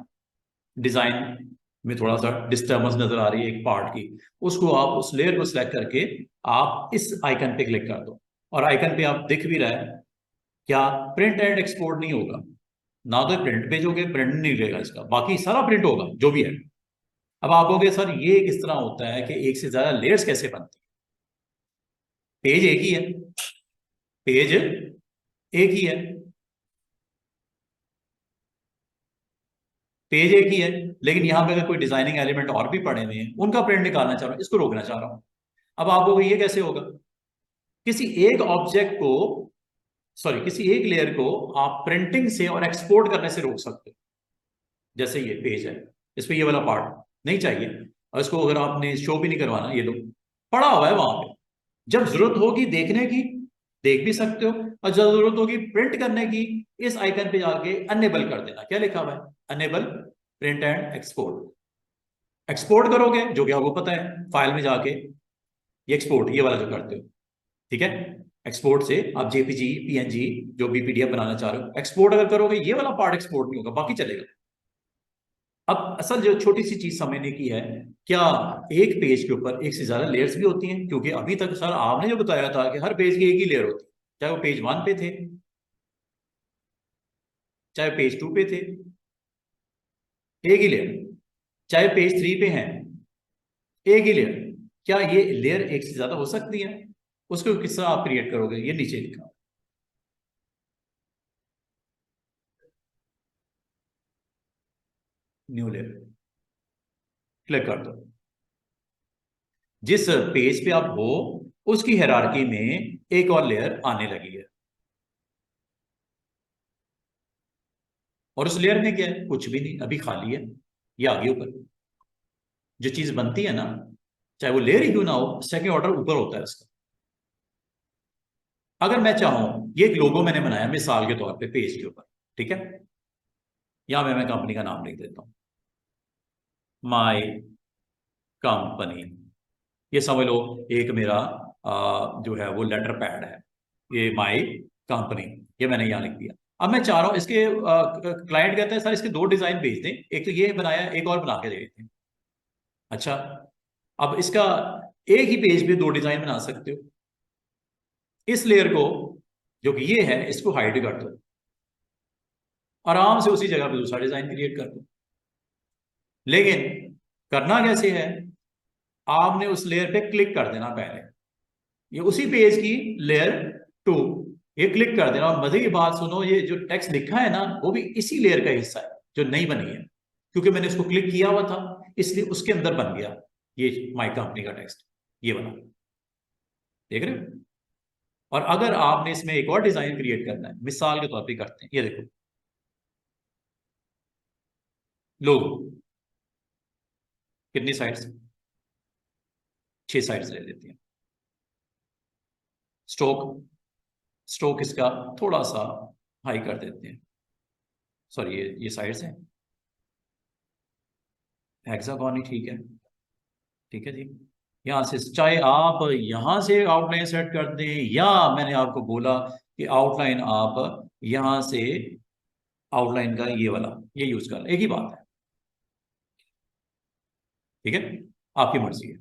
Speaker 1: डिजाइन में थोड़ा सा डिस्टर्बेंस नजर आ रही है एक पार्ट की, उसको आप उस लेयर को सिलेक्ट करके आप इस आइकन पे क्लिक कर दो और आइकन पे आप दिख भी रहा है क्या, प्रिंट एंड एक्सपोर्ट नहीं होगा ना, तो प्रिंट पेज हो गए, प्रिंट नहीं रहेगा इसका, बाकी सारा प्रिंट होगा जो भी है। अब आप कहोगे सर ये किस तरह होता है कि एक से ज्यादा लेयर्स कैसे बनती है, पेज एक ही है, पेज एक ही है, पेज एक ही है, लेकिन यहां पे अगर कोई डिजाइनिंग एलिमेंट और भी पड़े हुए हैं उनका प्रिंट निकालना चाह रहा हूं, इसको रोकना चाह रहा हूं। अब आप कहोगे ये कैसे होगा, किसी एक ऑब्जेक्ट को, सॉरी किसी एक लेयर को आप प्रिंटिंग से और एक्सपोर्ट करने से रोक सकते हो। जैसे ये पेज है, इस पे ये वाला पार्ट नहीं चाहिए और इसको अगर आपने शो भी नहीं करवाना, ये लो पड़ा हुआ है वहां पे, जब जरूरत होगी देखने की देख भी सकते हो, और जब जरूरत होगी प्रिंट करने की, इस आइकन पे जाके अनेबल कर देना। क्या लिखा हुआ है, enable print and export. Export करोगे जो कि आपको पता है फाइल में जाके ये एक्सपोर्ट ये वाला जो करते हो, ठीक है। एक्सपोर्ट से आप जेपीजी पीएनजी जो भी पीडीएफ बनाना चाह रहे हो, एक्सपोर्ट अगर करोगे ये वाला पार्ट एक्सपोर्ट नहीं होगा, बाकी चलेगा। अब असल जो छोटी सी चीज समझने की है, क्या एक पेज के ऊपर एक से ज्यादा लेयर्स भी होती हैं, क्योंकि अभी तक सर आपने जो बताया था कि हर पेज की एक ही लेयर होती है, चाहे वो पेज 1 पे थे, चाहे पेज 2 पे थे, एक ही लेयर, चाहे पेज 3 पे हैं, एक ही लेयर। क्या ये लेयर एक से ज्यादा हो सकती है, उसको किस तरह आप क्रिएट करोगे, ये नीचे लिखा, न्यू लेयर क्लिक कर दो। जिस पेज पे आप हो उसकी हायरार्की में एक और लेयर आने लगी है, और उस लेयर में क्या है, कुछ भी नहीं, अभी खाली है, ये आगे ऊपर जो चीज बनती है ना, चाहे वो लेयर ही क्यों ना हो, सेकंड ऑर्डर ऊपर होता है उसका। अगर मैं चाहूं, ये एक लोगो मैंने बनाया मिसाल के तौर पे पेज के ऊपर, ठीक है। यहां पे मैं कंपनी का नाम लिख देता हूं, माई कंपनी। ये समझ लो एक मेरा जो है वो लेटर पैड है, ये माई कंपनी, ये मैंने यहाँ लिख दिया। अब मैं चाह रहा हूँ इसके, क्लाइंट कहते हैं सर इसके दो डिजाइन भेज दें, एक तो ये बनाया, एक और बना के दे देते हैं। अच्छा, अब इसका एक ही पेज पे दो डिजाइन बना सकते हो। इस लेयर को, जो कि ये है, इसको हाइड कर दो, आराम से उसी जगह पे दूसरा डिजाइन क्रिएट कर दो। लेकिन करना कैसे है, आपने उस लेयर पे क्लिक कर देना पहले, ये उसी पेज की लेयर 2, ये क्लिक कर देना। और मजे की बात सुनो, ये जो टेक्स्ट लिखा है ना, वो भी इसी लेयर का हिस्सा है जो नई बनी है, क्योंकि मैंने उसको क्लिक किया हुआ था, इसलिए उसके अंदर बन गया ये माई कंपनी का टेक्स्ट, ये बना। देख रहे हो? और अगर आपने इसमें एक और डिजाइन क्रिएट करना है, मिसाल के तौर पर करते हैं, ये देखो, लोगो कितनी साइड्स, 6 साइड्स ले लेते हैं। स्ट्रोक, स्ट्रोक इसका थोड़ा सा हाई कर देते हैं, सॉरी ये साइड्स हैं, हेक्सागोन ही ठीक है। ठीक है जी, यहां से चाहे आप यहां से आउटलाइन सेट कर दें, या मैंने आपको बोला कि आउटलाइन आप यहां से, आउटलाइन का ये वाला ये यूज कर, एक ही बात है। ठीक है, आपकी मर्जी है।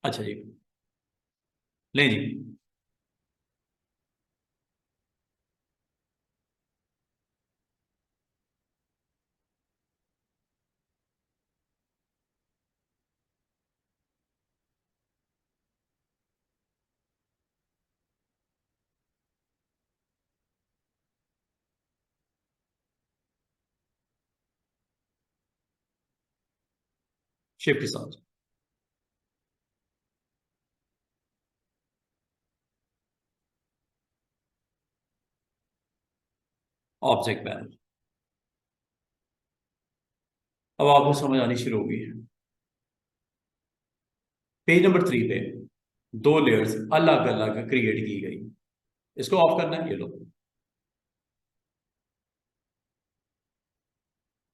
Speaker 1: अच्छा जी, ले जी, शिफ्ट के साथ ऑब्जेक्ट पैनल, अब आपको समझ आनी शुरू होगी। पेज नंबर 3 पे दो लेयर्स अलग अलग क्रिएट की गई, इसको ऑफ करना है, ये लो,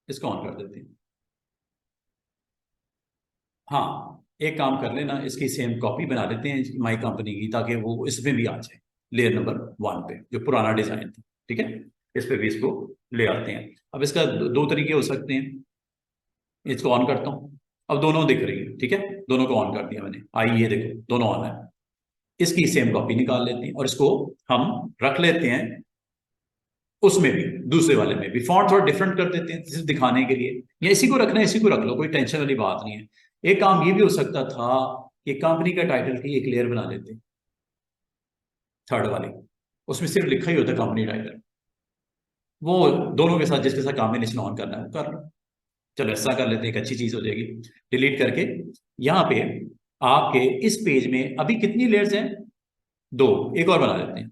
Speaker 1: इसको ऑन कर देते हैं। हाँ, एक काम कर लेना, इसकी सेम कॉपी बना लेते हैं माई कंपनी की, ताकि वो इसमें भी आ जाए, लेयर नंबर 1 पे जो पुराना डिजाइन था। ठीक है, इस पे भी इसको ले आते हैं। अब इसका दो तरीके हो सकते हैं, इसको ऑन करता हूँ, अब दोनों दिख रही है। ठीक है, दोनों को ऑन कर दिया मैंने, आई ये देखो दोनों ऑन है। इसकी सेम कॉपी निकाल लेते हैं और इसको हम रख लेते हैं उसमें भी, दूसरे वाले में भी फॉन्ट थोड़ा डिफरेंट कर देते हैं सिर्फ दिखाने के लिए, या इसी को रखना है इसी को रख लो, कोई टेंशन वाली बात नहीं है। एक काम ये भी हो सकता था कि कंपनी का टाइटल की एक लेयर बना लेते, थर्ड वाली, उसमें सिर्फ लिखा ही होता कंपनी टाइटल, वो दोनों के साथ जिसके साथ कॉम्बिनेशन ऑन करना है वो कर लो। चलो ऐसा कर लेते हैं, एक अच्छी चीज हो जाएगी। डिलीट करके यहाँ पे आपके इस पेज में अभी कितनी लेयर्स हैं, दो, एक और बना लेते हैं।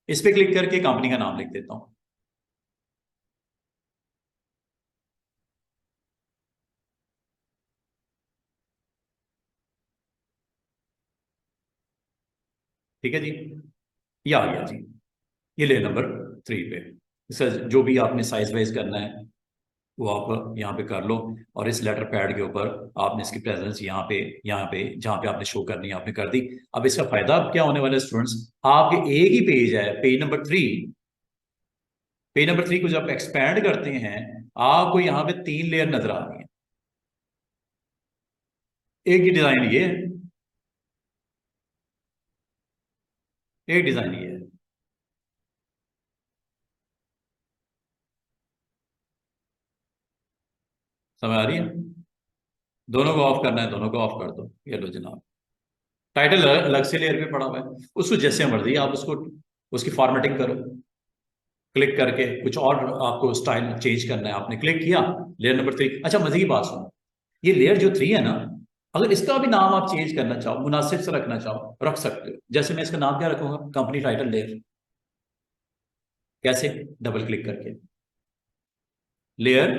Speaker 1: इस पे क्लिक करके कंपनी का नाम लिख देता हूं। ठीक है जी, ये आ गया जी, ये ले नंबर 3 पे। इसका जो भी आपने साइज वाइज करना है वो आप यहाँ पे कर लो, और इस लेटर पैड के ऊपर आपने इसकी प्रेजेंस यहाँ पे जहाँ पे आपने शो करनी है आपने कर दी। अब इसका फायदा क्या होने वाला है स्टूडेंट्स, आपके एक ही पेज है, पेज नंबर 3, पेज नंबर 3 को जब एक्सपैंड करते हैं, आपको यहाँ पे 3 लेयर नजर आ रही है। एक ही डिजाइन ये है, एक डिजाइन ये है। समझ आ रही है? दोनों को ऑफ करना है, दोनों को ऑफ कर दो, ये लो जनाब। टाइटल अलग से लेयर पे पड़ा हुआ है, उसको जैसे मर्जी आप उसको, उसकी फॉर्मेटिंग करो, क्लिक करके कुछ और आपको स्टाइल चेंज करना है, आपने क्लिक किया, लेयर नंबर 3। अच्छा मजे की बात सुनो, ये लेयर जो 3 है ना, अगर इसका भी नाम आप चेंज करना चाहो, मुनासिब से रखना चाहो, रख सकते हो। जैसे मैं इसका नाम क्या रखूंगा, कंपनी टाइटल लेयर। कैसे, डबल क्लिक करके, लेयर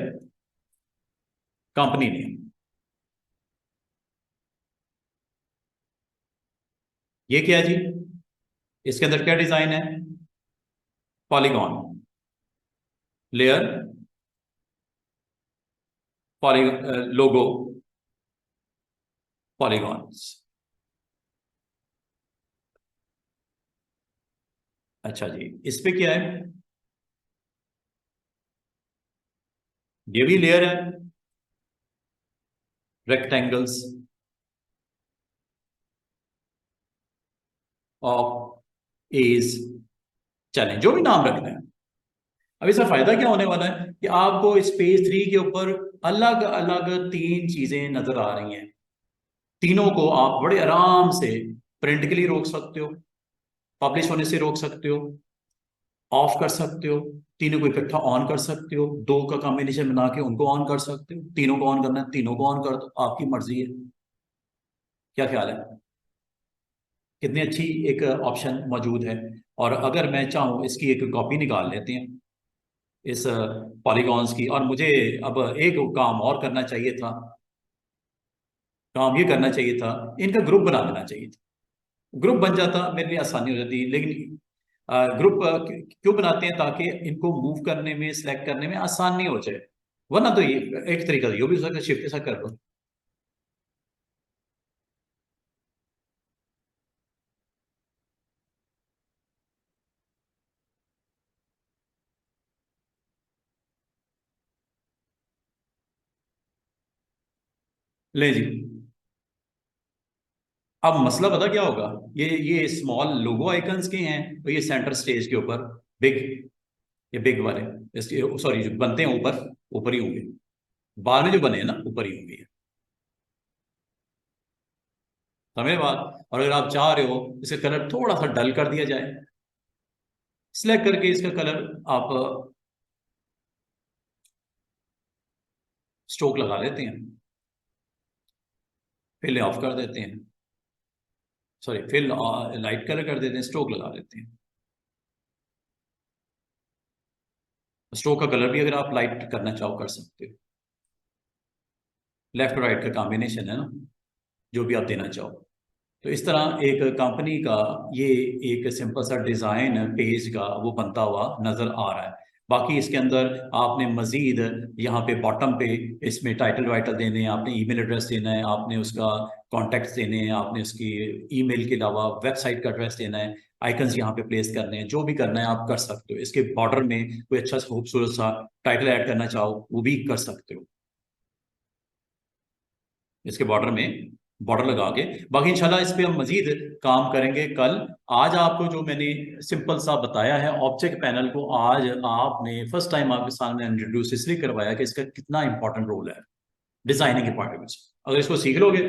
Speaker 1: कंपनी नेम, ये क्या है जी? इसके अंदर क्या डिजाइन है? पॉलीगॉन, लेयर, पॉली, लोगो, पॉलीगॉन्स। अच्छा जी, इस पे क्या है? ये भी लेयर है, रेक्टेंगल्स ऑफ एज चलें, जो भी नाम रखना है। अब इसका फायदा क्या होने वाला है कि आपको स्पेस 3 के ऊपर अलग अलग तीन चीजें नजर आ रही हैं। तीनों को आप बड़े आराम से प्रिंट के लिए रोक सकते हो, पब्लिश होने से रोक सकते हो, ऑफ कर सकते हो, तीनों को इकट्ठा ऑन कर सकते हो, दो का कॉम्बिनेशन बना के उनको ऑन कर सकते हो, तीनों को ऑन करना है तीनों को ऑन कर दो, आपकी मर्जी है। क्या ख्याल है? कितनी अच्छी एक ऑप्शन मौजूद है। और अगर मैं चाहूँ इसकी एक कॉपी निकाल लेते हैं इस पॉलीगॉन्स की, और मुझे अब एक काम और करना चाहिए था। काम ये करना चाहिए था, इनका ग्रुप बना देना चाहिए था। ग्रुप बन जाता मेरे लिए आसानी हो जाती, लेकिन ग्रुप क्यों बनाते हैं? ताकि इनको मूव करने में, सिलेक्ट करने में आसानी हो जाए। वरना तो ये एक तरीका ये भी हो सकता है, शिफ्ट के साथ कर लो। ले जी, अब मसला पता क्या होगा? ये स्मॉल लोगो आइकन्स के हैं, तो ये सेंटर स्टेज के ऊपर बिग, ये बिग वाले, सॉरी, जो बनते हैं ऊपर, ऊपर ही होंगे। बाद में जो बने हैं ना, ऊपर ही होंगे। समझे बात? और अगर आप चाह रहे हो इसका कलर थोड़ा सा डल कर दिया जाए, सिलेक्ट करके इसका कलर आप स्ट्रोक लगा लेते हैं, फिर ऑफ कर देते हैं, सॉरी, फिर लाइट कलर कर देते हैं, स्ट्रोक लगा देते हैं। स्ट्रोक का कलर भी अगर आप लाइट करना चाहो कर सकते हो। लेफ्ट और राइट का कॉम्बिनेशन है ना, जो भी आप देना चाहो। तो इस तरह एक कंपनी का ये एक सिंपल सा डिज़ाइन पेज का वो बनता हुआ नज़र आ रहा है। बाकी इसके अंदर आपने मज़ीद यहाँ पे बॉटम पे इसमें टाइटल वाइटल देने हैं, आपने ईमेल एड्रेस देना है, आपने उसका कॉन्टैक्ट्स देने हैं, आपने उसकी ईमेल के अलावा वेबसाइट का एड्रेस देना है, आइकन्स यहाँ पे प्लेस करने हैं, जो भी करना है आप कर सकते हो। इसके बॉर्डर में कोई अच्छा सा खूबसूरत सा टाइटल ऐड करना चाहो वो भी कर सकते हो, इसके बॉर्डर में बॉर्डर लगा के। बाकी इंशाल्लाह इस पे हम मजीद काम करेंगे कल। आज आपको जो मैंने सिंपल सा बताया है ऑब्जेक्ट पैनल को, आज आपने फर्स्ट टाइम आपके सामने इंट्रोड्यूस इसलिए करवाया कि इसका कितना इंपॉर्टेंट रोल है डिजाइनिंग के पॉइंट ऑफ व्यू। अगर इसको सीख लोगे,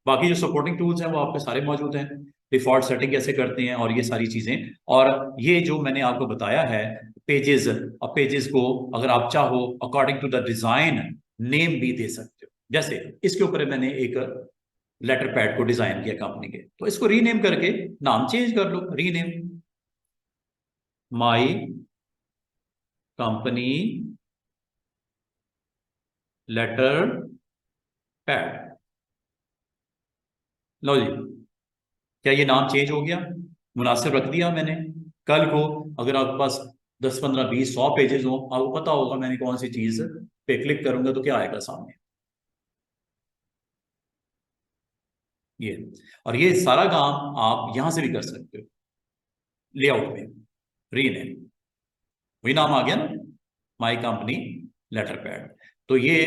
Speaker 1: बाकी जो सपोर्टिंग टूल्स हैं वो आपके सारे मौजूद हैं, डिफॉल्ट सेटिंग कैसे करते हैं और ये सारी चीजें। और ये जो मैंने आपको बताया है पेजेस, अब पेजेस को अगर आप चाहो according to the design name भी दे सकते हो। जैसे इसके ऊपर मैंने एक लेटर पैड को डिजाइन किया कंपनी के, तो इसको रीनेम करके नाम चेंज कर लो, rename my company letter pad. लो जी, क्या ये नाम चेंज हो गया? मुनासिब रख दिया मैंने। कल को अगर आपके पास 10, 15, 20, 100 पेजेस हो, आपको पता होगा मैंने कौन सी चीज पे क्लिक करूंगा तो क्या आएगा सामने। ये, और ये सारा काम आप यहां से भी कर सकते हो, लेआउट में रीनेम, वही नाम आ गया ना, माई कंपनी लेटर पैड। तो ये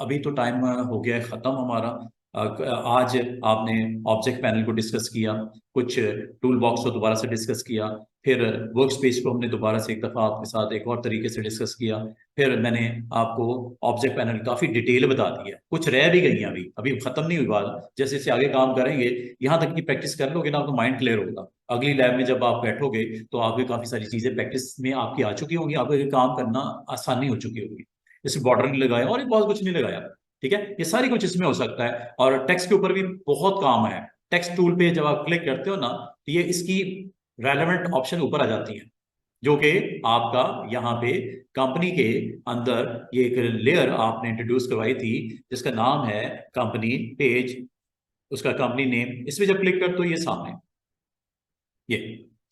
Speaker 1: अभी तो टाइम हो गया है ख़त्म हमारा। आज आपने ऑब्जेक्ट पैनल को डिस्कस किया, कुछ टूल बॉक्स को दोबारा से डिस्कस किया, फिर वर्क स्पेस को हमने दोबारा से एक दफ़ा आपके साथ एक और तरीके से डिस्कस किया, फिर मैंने आपको ऑब्जेक्ट पैनल काफ़ी डिटेल बता दी है, कुछ रह भी गई हैं, अभी अभी ख़त्म नहीं हुई बात। जैसे जैसे आगे काम करेंगे, यहाँ तक की प्रैक्टिस कर लोगे ना, आपका माइंड क्लियर होगा। अगली लैब में जब आप बैठोगे तो आपकी काफी सारी चीजें प्रैक्टिस में आपकी आ चुकी होंगी, आपको ये काम करना आसानी हो चुकी होगी। जैसे बॉर्डर नहीं लगाया और एक बहुत कुछ नहीं लगाया, ठीक है, ये सारी कुछ इसमें हो सकता है। और टेक्स्ट के ऊपर भी बहुत काम है। टेक्स्ट टूल पे जब आप क्लिक करते हो ना, तो ये इसकी रेलेवेंट ऑप्शन ऊपर आ जाती है, जो कि आपका यहाँ पे कंपनी के अंदर ये एक लेयर आपने इंट्रोड्यूस करवाई थी जिसका नाम है कंपनी पेज उसका कंपनी नेम, इसमें जब क्लिक करते हो ये सामने ये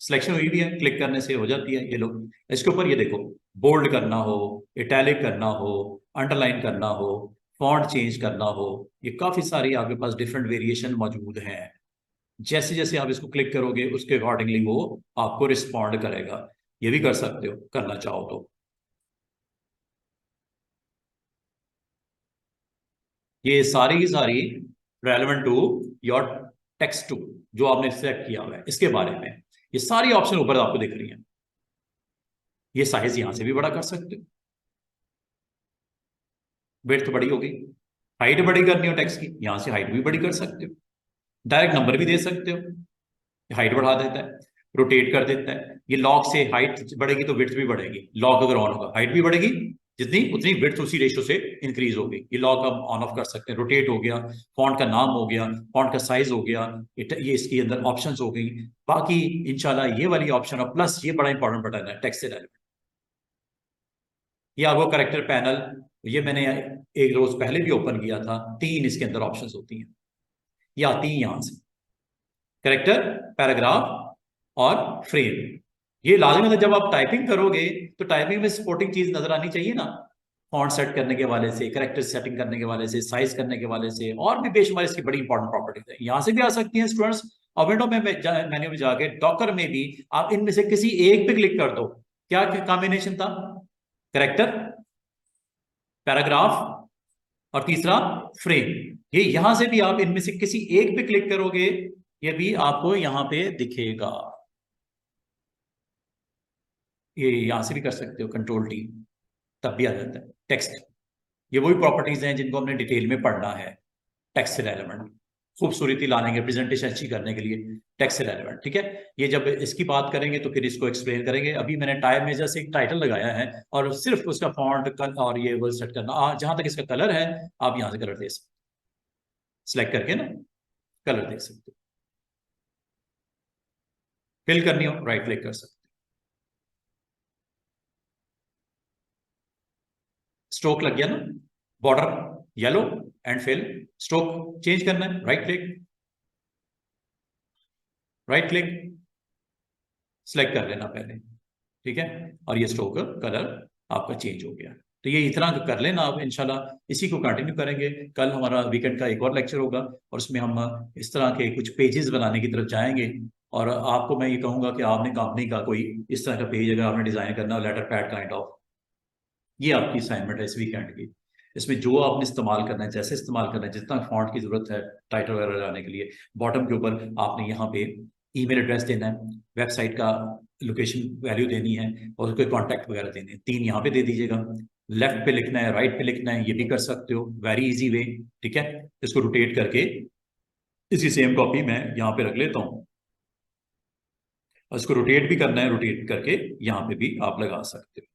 Speaker 1: सिलेक्शन हुई भी है, क्लिक करने से हो जाती है। ये लो, इसके ऊपर ये देखो, बोल्ड करना हो, इटैलिक करना हो, अंडरलाइन करना हो, फॉन्ट चेंज करना हो, ये काफी सारी आपके पास डिफरेंट वेरिएशन मौजूद हैं। जैसे जैसे आप इसको क्लिक करोगे उसके अकॉर्डिंगली वो आपको रिस्पॉन्ड करेगा। ये भी कर सकते हो करना चाहो तो। ये सारी की सारी relevant to your text to जो आपने सेलेक्ट किया हुआ है इसके बारे में, ये सारी ऑप्शन ऊपर आपको दिख रही हैं। ये साइज यहां से भी बड़ा कर सकते हो, विड्थ बड़ी होगी। हाइट बड़ी करनी हो टेक्स्ट की, यहां से हाइट भी बड़ी कर सकते हो। डायरेक्ट नंबर भी दे सकते हो, हाइट बढ़ा देता है, रोटेट कर देता है। ये लॉक से हाइट बढ़ेगी तो विड्थ भी बढ़ेगी, लॉक अगर ऑन होगा हाइट भी बढ़ेगी, जितनी उतनी विड्थ उसी रेशो से इंक्रीज होगी। ये लॉक हम ऑन ऑफ कर सकते हैं। रोटेट हो गया, फॉन्ट का नाम हो गया, फॉन्ट का साइज हो गया, ये इसके अंदर ऑप्शंस हो गई। बाकी इंशाल्लाह ये वाली ऑप्शन और प्लस ये बड़ा इंपॉर्टेंट बटन है टेक्स्ट से रिलेटेड। ये आपको करेक्टर पैनल, ये मैंने एक रोज पहले भी ओपन किया था, 3 इसके अंदर ऑप्शंस होती हैं, ये आती हैं यहां से, करेक्टर, पैराग्राफ और फ्रेम। ये लाजमी है, जब आप टाइपिंग करोगे तो टाइपिंग में सपोर्टिंग चीज नजर आनी चाहिए ना, फॉन्ट सेट करने के वाले से, करेक्टर सेटिंग करने के वाले से, साइज करने के वाले से, और भी बेशुमार इसकी बड़ी इंपॉर्टेंट प्रॉपर्टीज है। यहां से भी आ सकती हैं स्टूडेंट्स, और विंडो में मेन्यू में जाके डॉकर में भी आप इनमें से किसी एक पे क्लिक कर दो। क्या कॉम्बिनेशन था? करेक्टर, पैराग्राफ और तीसरा फ्रेम। ये यहां से भी आप इनमें से किसी एक पे क्लिक करोगे, ये भी आपको यहां पे दिखेगा। ये यहां से भी कर सकते हो, कंट्रोल टी, तब भी आ जाता है टेक्स्ट। ये वही प्रॉपर्टीज हैं जिनको हमने डिटेल में पढ़ना है, टेक्स्ट से रेलेवेंट, खूबसूरती लाने के, प्रेजेंटेशन अच्छी करने के लिए टेक्स्ट से रेलेवेंट। ठीक है, ये जब इसकी बात करेंगे तो फिर इसको एक्सप्लेन करेंगे। अभी मैंने टाइम मेजर से एक टाइटल लगाया है और सिर्फ उसका फॉन्ट कल और ये वो सेट करना। जहां तक इसका कलर है, आप यहां से कलर दे सकते, सिलेक्ट करके ना कलर दे सकते हो। फिल करनी हो राइट क्लिक कर सकते हो। स्ट्रोक लग गया ना, border yellow and fill, stroke change करना है, right click, right click, select कर लेना पहले। ठीक है, और ये स्ट्रोक कलर आपका चेंज हो गया। तो ये इतना कर लेना आप, इंशाल्लाह इसी को कंटिन्यू करेंगे। कल हमारा वीकेंड का एक और लेक्चर होगा और उसमें हम इस तरह के कुछ पेजेस बनाने की तरफ जाएंगे। और आपको मैं ये कहूंगा कि आपने कंपनी का कोई इस तरह का पेज अगर आपने डिजाइन करना हो, लेटर पैड काइंड ऑफ, ये आपकी असाइनमेंट है इस वीकेंड की। इसमें जो आपने इस्तेमाल करना है, जैसे इस्तेमाल करना है, जितना फॉन्ट की जरूरत है टाइटल वगैरह लगाने के लिए, बॉटम के ऊपर आपने यहाँ पे ईमेल एड्रेस देना है, वेबसाइट का लोकेशन वैल्यू देनी है और उसके कॉन्टैक्ट वगैरह देने हैं। 3 यहाँ पे दे दीजिएगा। लेफ्ट पे लिखना है, राइट पे लिखना है, ये भी कर सकते हो, वेरी इजी वे। ठीक है, इसको रोटेट करके इसी सेम कॉपी मैं यहाँ पे रख लेता हूँ, और इसको रोटेट भी करना है, रोटेट करके यहाँ पे भी आप लगा सकते हो।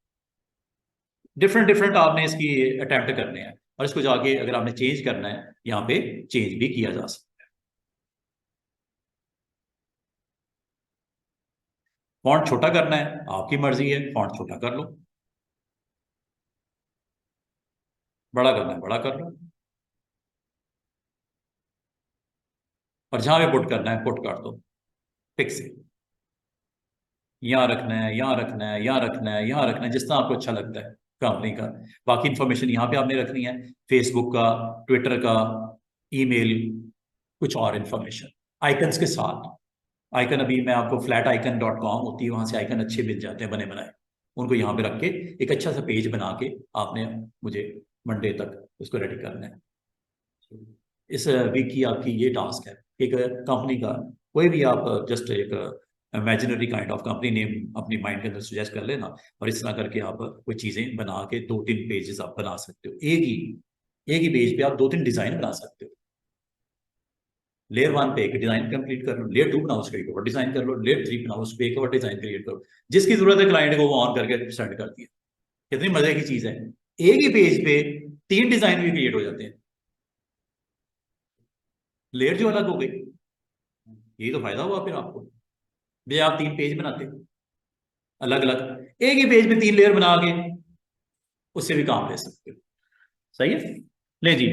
Speaker 1: डिफरेंट डिफरेंट आपने इसकी अटेम्प्ट करने हैं, और इसको जाके अगर आपने चेंज करना है यहाँ पे चेंज भी किया जा सकता है। फॉन्ट छोटा करना है, आपकी मर्जी है, फॉन्ट छोटा कर लो, बड़ा करना है बड़ा कर लो, और जहां पे पुट करना है पुट कर दो, फिक्स। यहाँ रखना है, यहाँ रखना है, यहाँ रखना है, यहाँ रखना है, जिस तरह आपको अच्छा लगता है कंपनी का। बाकी इंफॉर्मेशन यहाँ पे आपने रखनी है, फेसबुक का, ट्विटर का, ईमेल, कुछ और इंफॉर्मेशन आइकन्स के साथ। आइकन अभी मैं आपको flaticon.com होती है, वहां से आइकन अच्छे मिल जाते हैं बने बनाए, उनको यहाँ पे रख के एक अच्छा सा पेज बना के आपने मुझे मंडे तक उसको रेडी करना है। इस वीक की आपकी ये टास्क है। एक कंपनी का कोई भी आप जस्ट एक imaginary kind of company name अपनी माइंड के अंदर सुजेस्ट कर लेना, और इस तरह करके आप कोई चीजें बना के 2-3 पेजेस आप बना सकते हो। एक ही पेज पे आप 2-3 डिजाइन बना सकते हो। लेयर 1 पे एक डिजाइन कंप्लीट कर लो, लेयर 2 बनाओ, उसका एक और डिजाइन कर लो, लेयर 3 बनाओ, उस पर एक और डिजाइन क्रिएट करो, जिसकी जरूरत है क्लाइंट को वो ऑन करके सेंड कर दिया। कितनी मजे की चीज है, एक ही पेज पे 3 डिजाइन भी क्रिएट हो जाते हैं। लेयर जो अलग हो गई, यही तो फायदा हुआ फिर आपको। भैया आप 3 पेज बनाते अलग अलग, एक ही पेज पे 3 लेयर बना के उससे भी काम ले सकते हो। सही है, ले जी।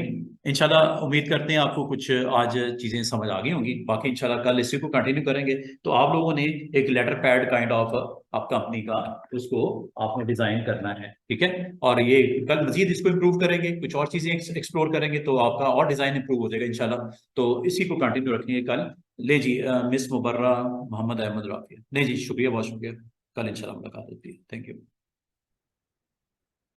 Speaker 1: इंशाल्लाह उम्मीद करते हैं आपको कुछ आज चीजें समझ आ गई होंगी। बाकी इंशाल्लाह कल इसी को कंटिन्यू करेंगे। तो आप लोगों ने एक लेटर पैड काइंड ऑफ आप कंपनी का उसको आपने डिजाइन करना है, ठीक है। और ये कल मजीद इसको इम्प्रूव करेंगे, कुछ और चीजें एक्सप्लोर करेंगे तो आपका और डिजाइन इंप्रूव हो जाएगा इंशाल्लाह। तो इसी को कंटिन्यू रखेंगे कल। ले जी मिस मुबर्रा मोहम्मद अहमद राफिया, नहीं जी शुक्रिया, बहुत शुक्रिया। कल इंशाल्लाह मुलाकात होती है। Thank you.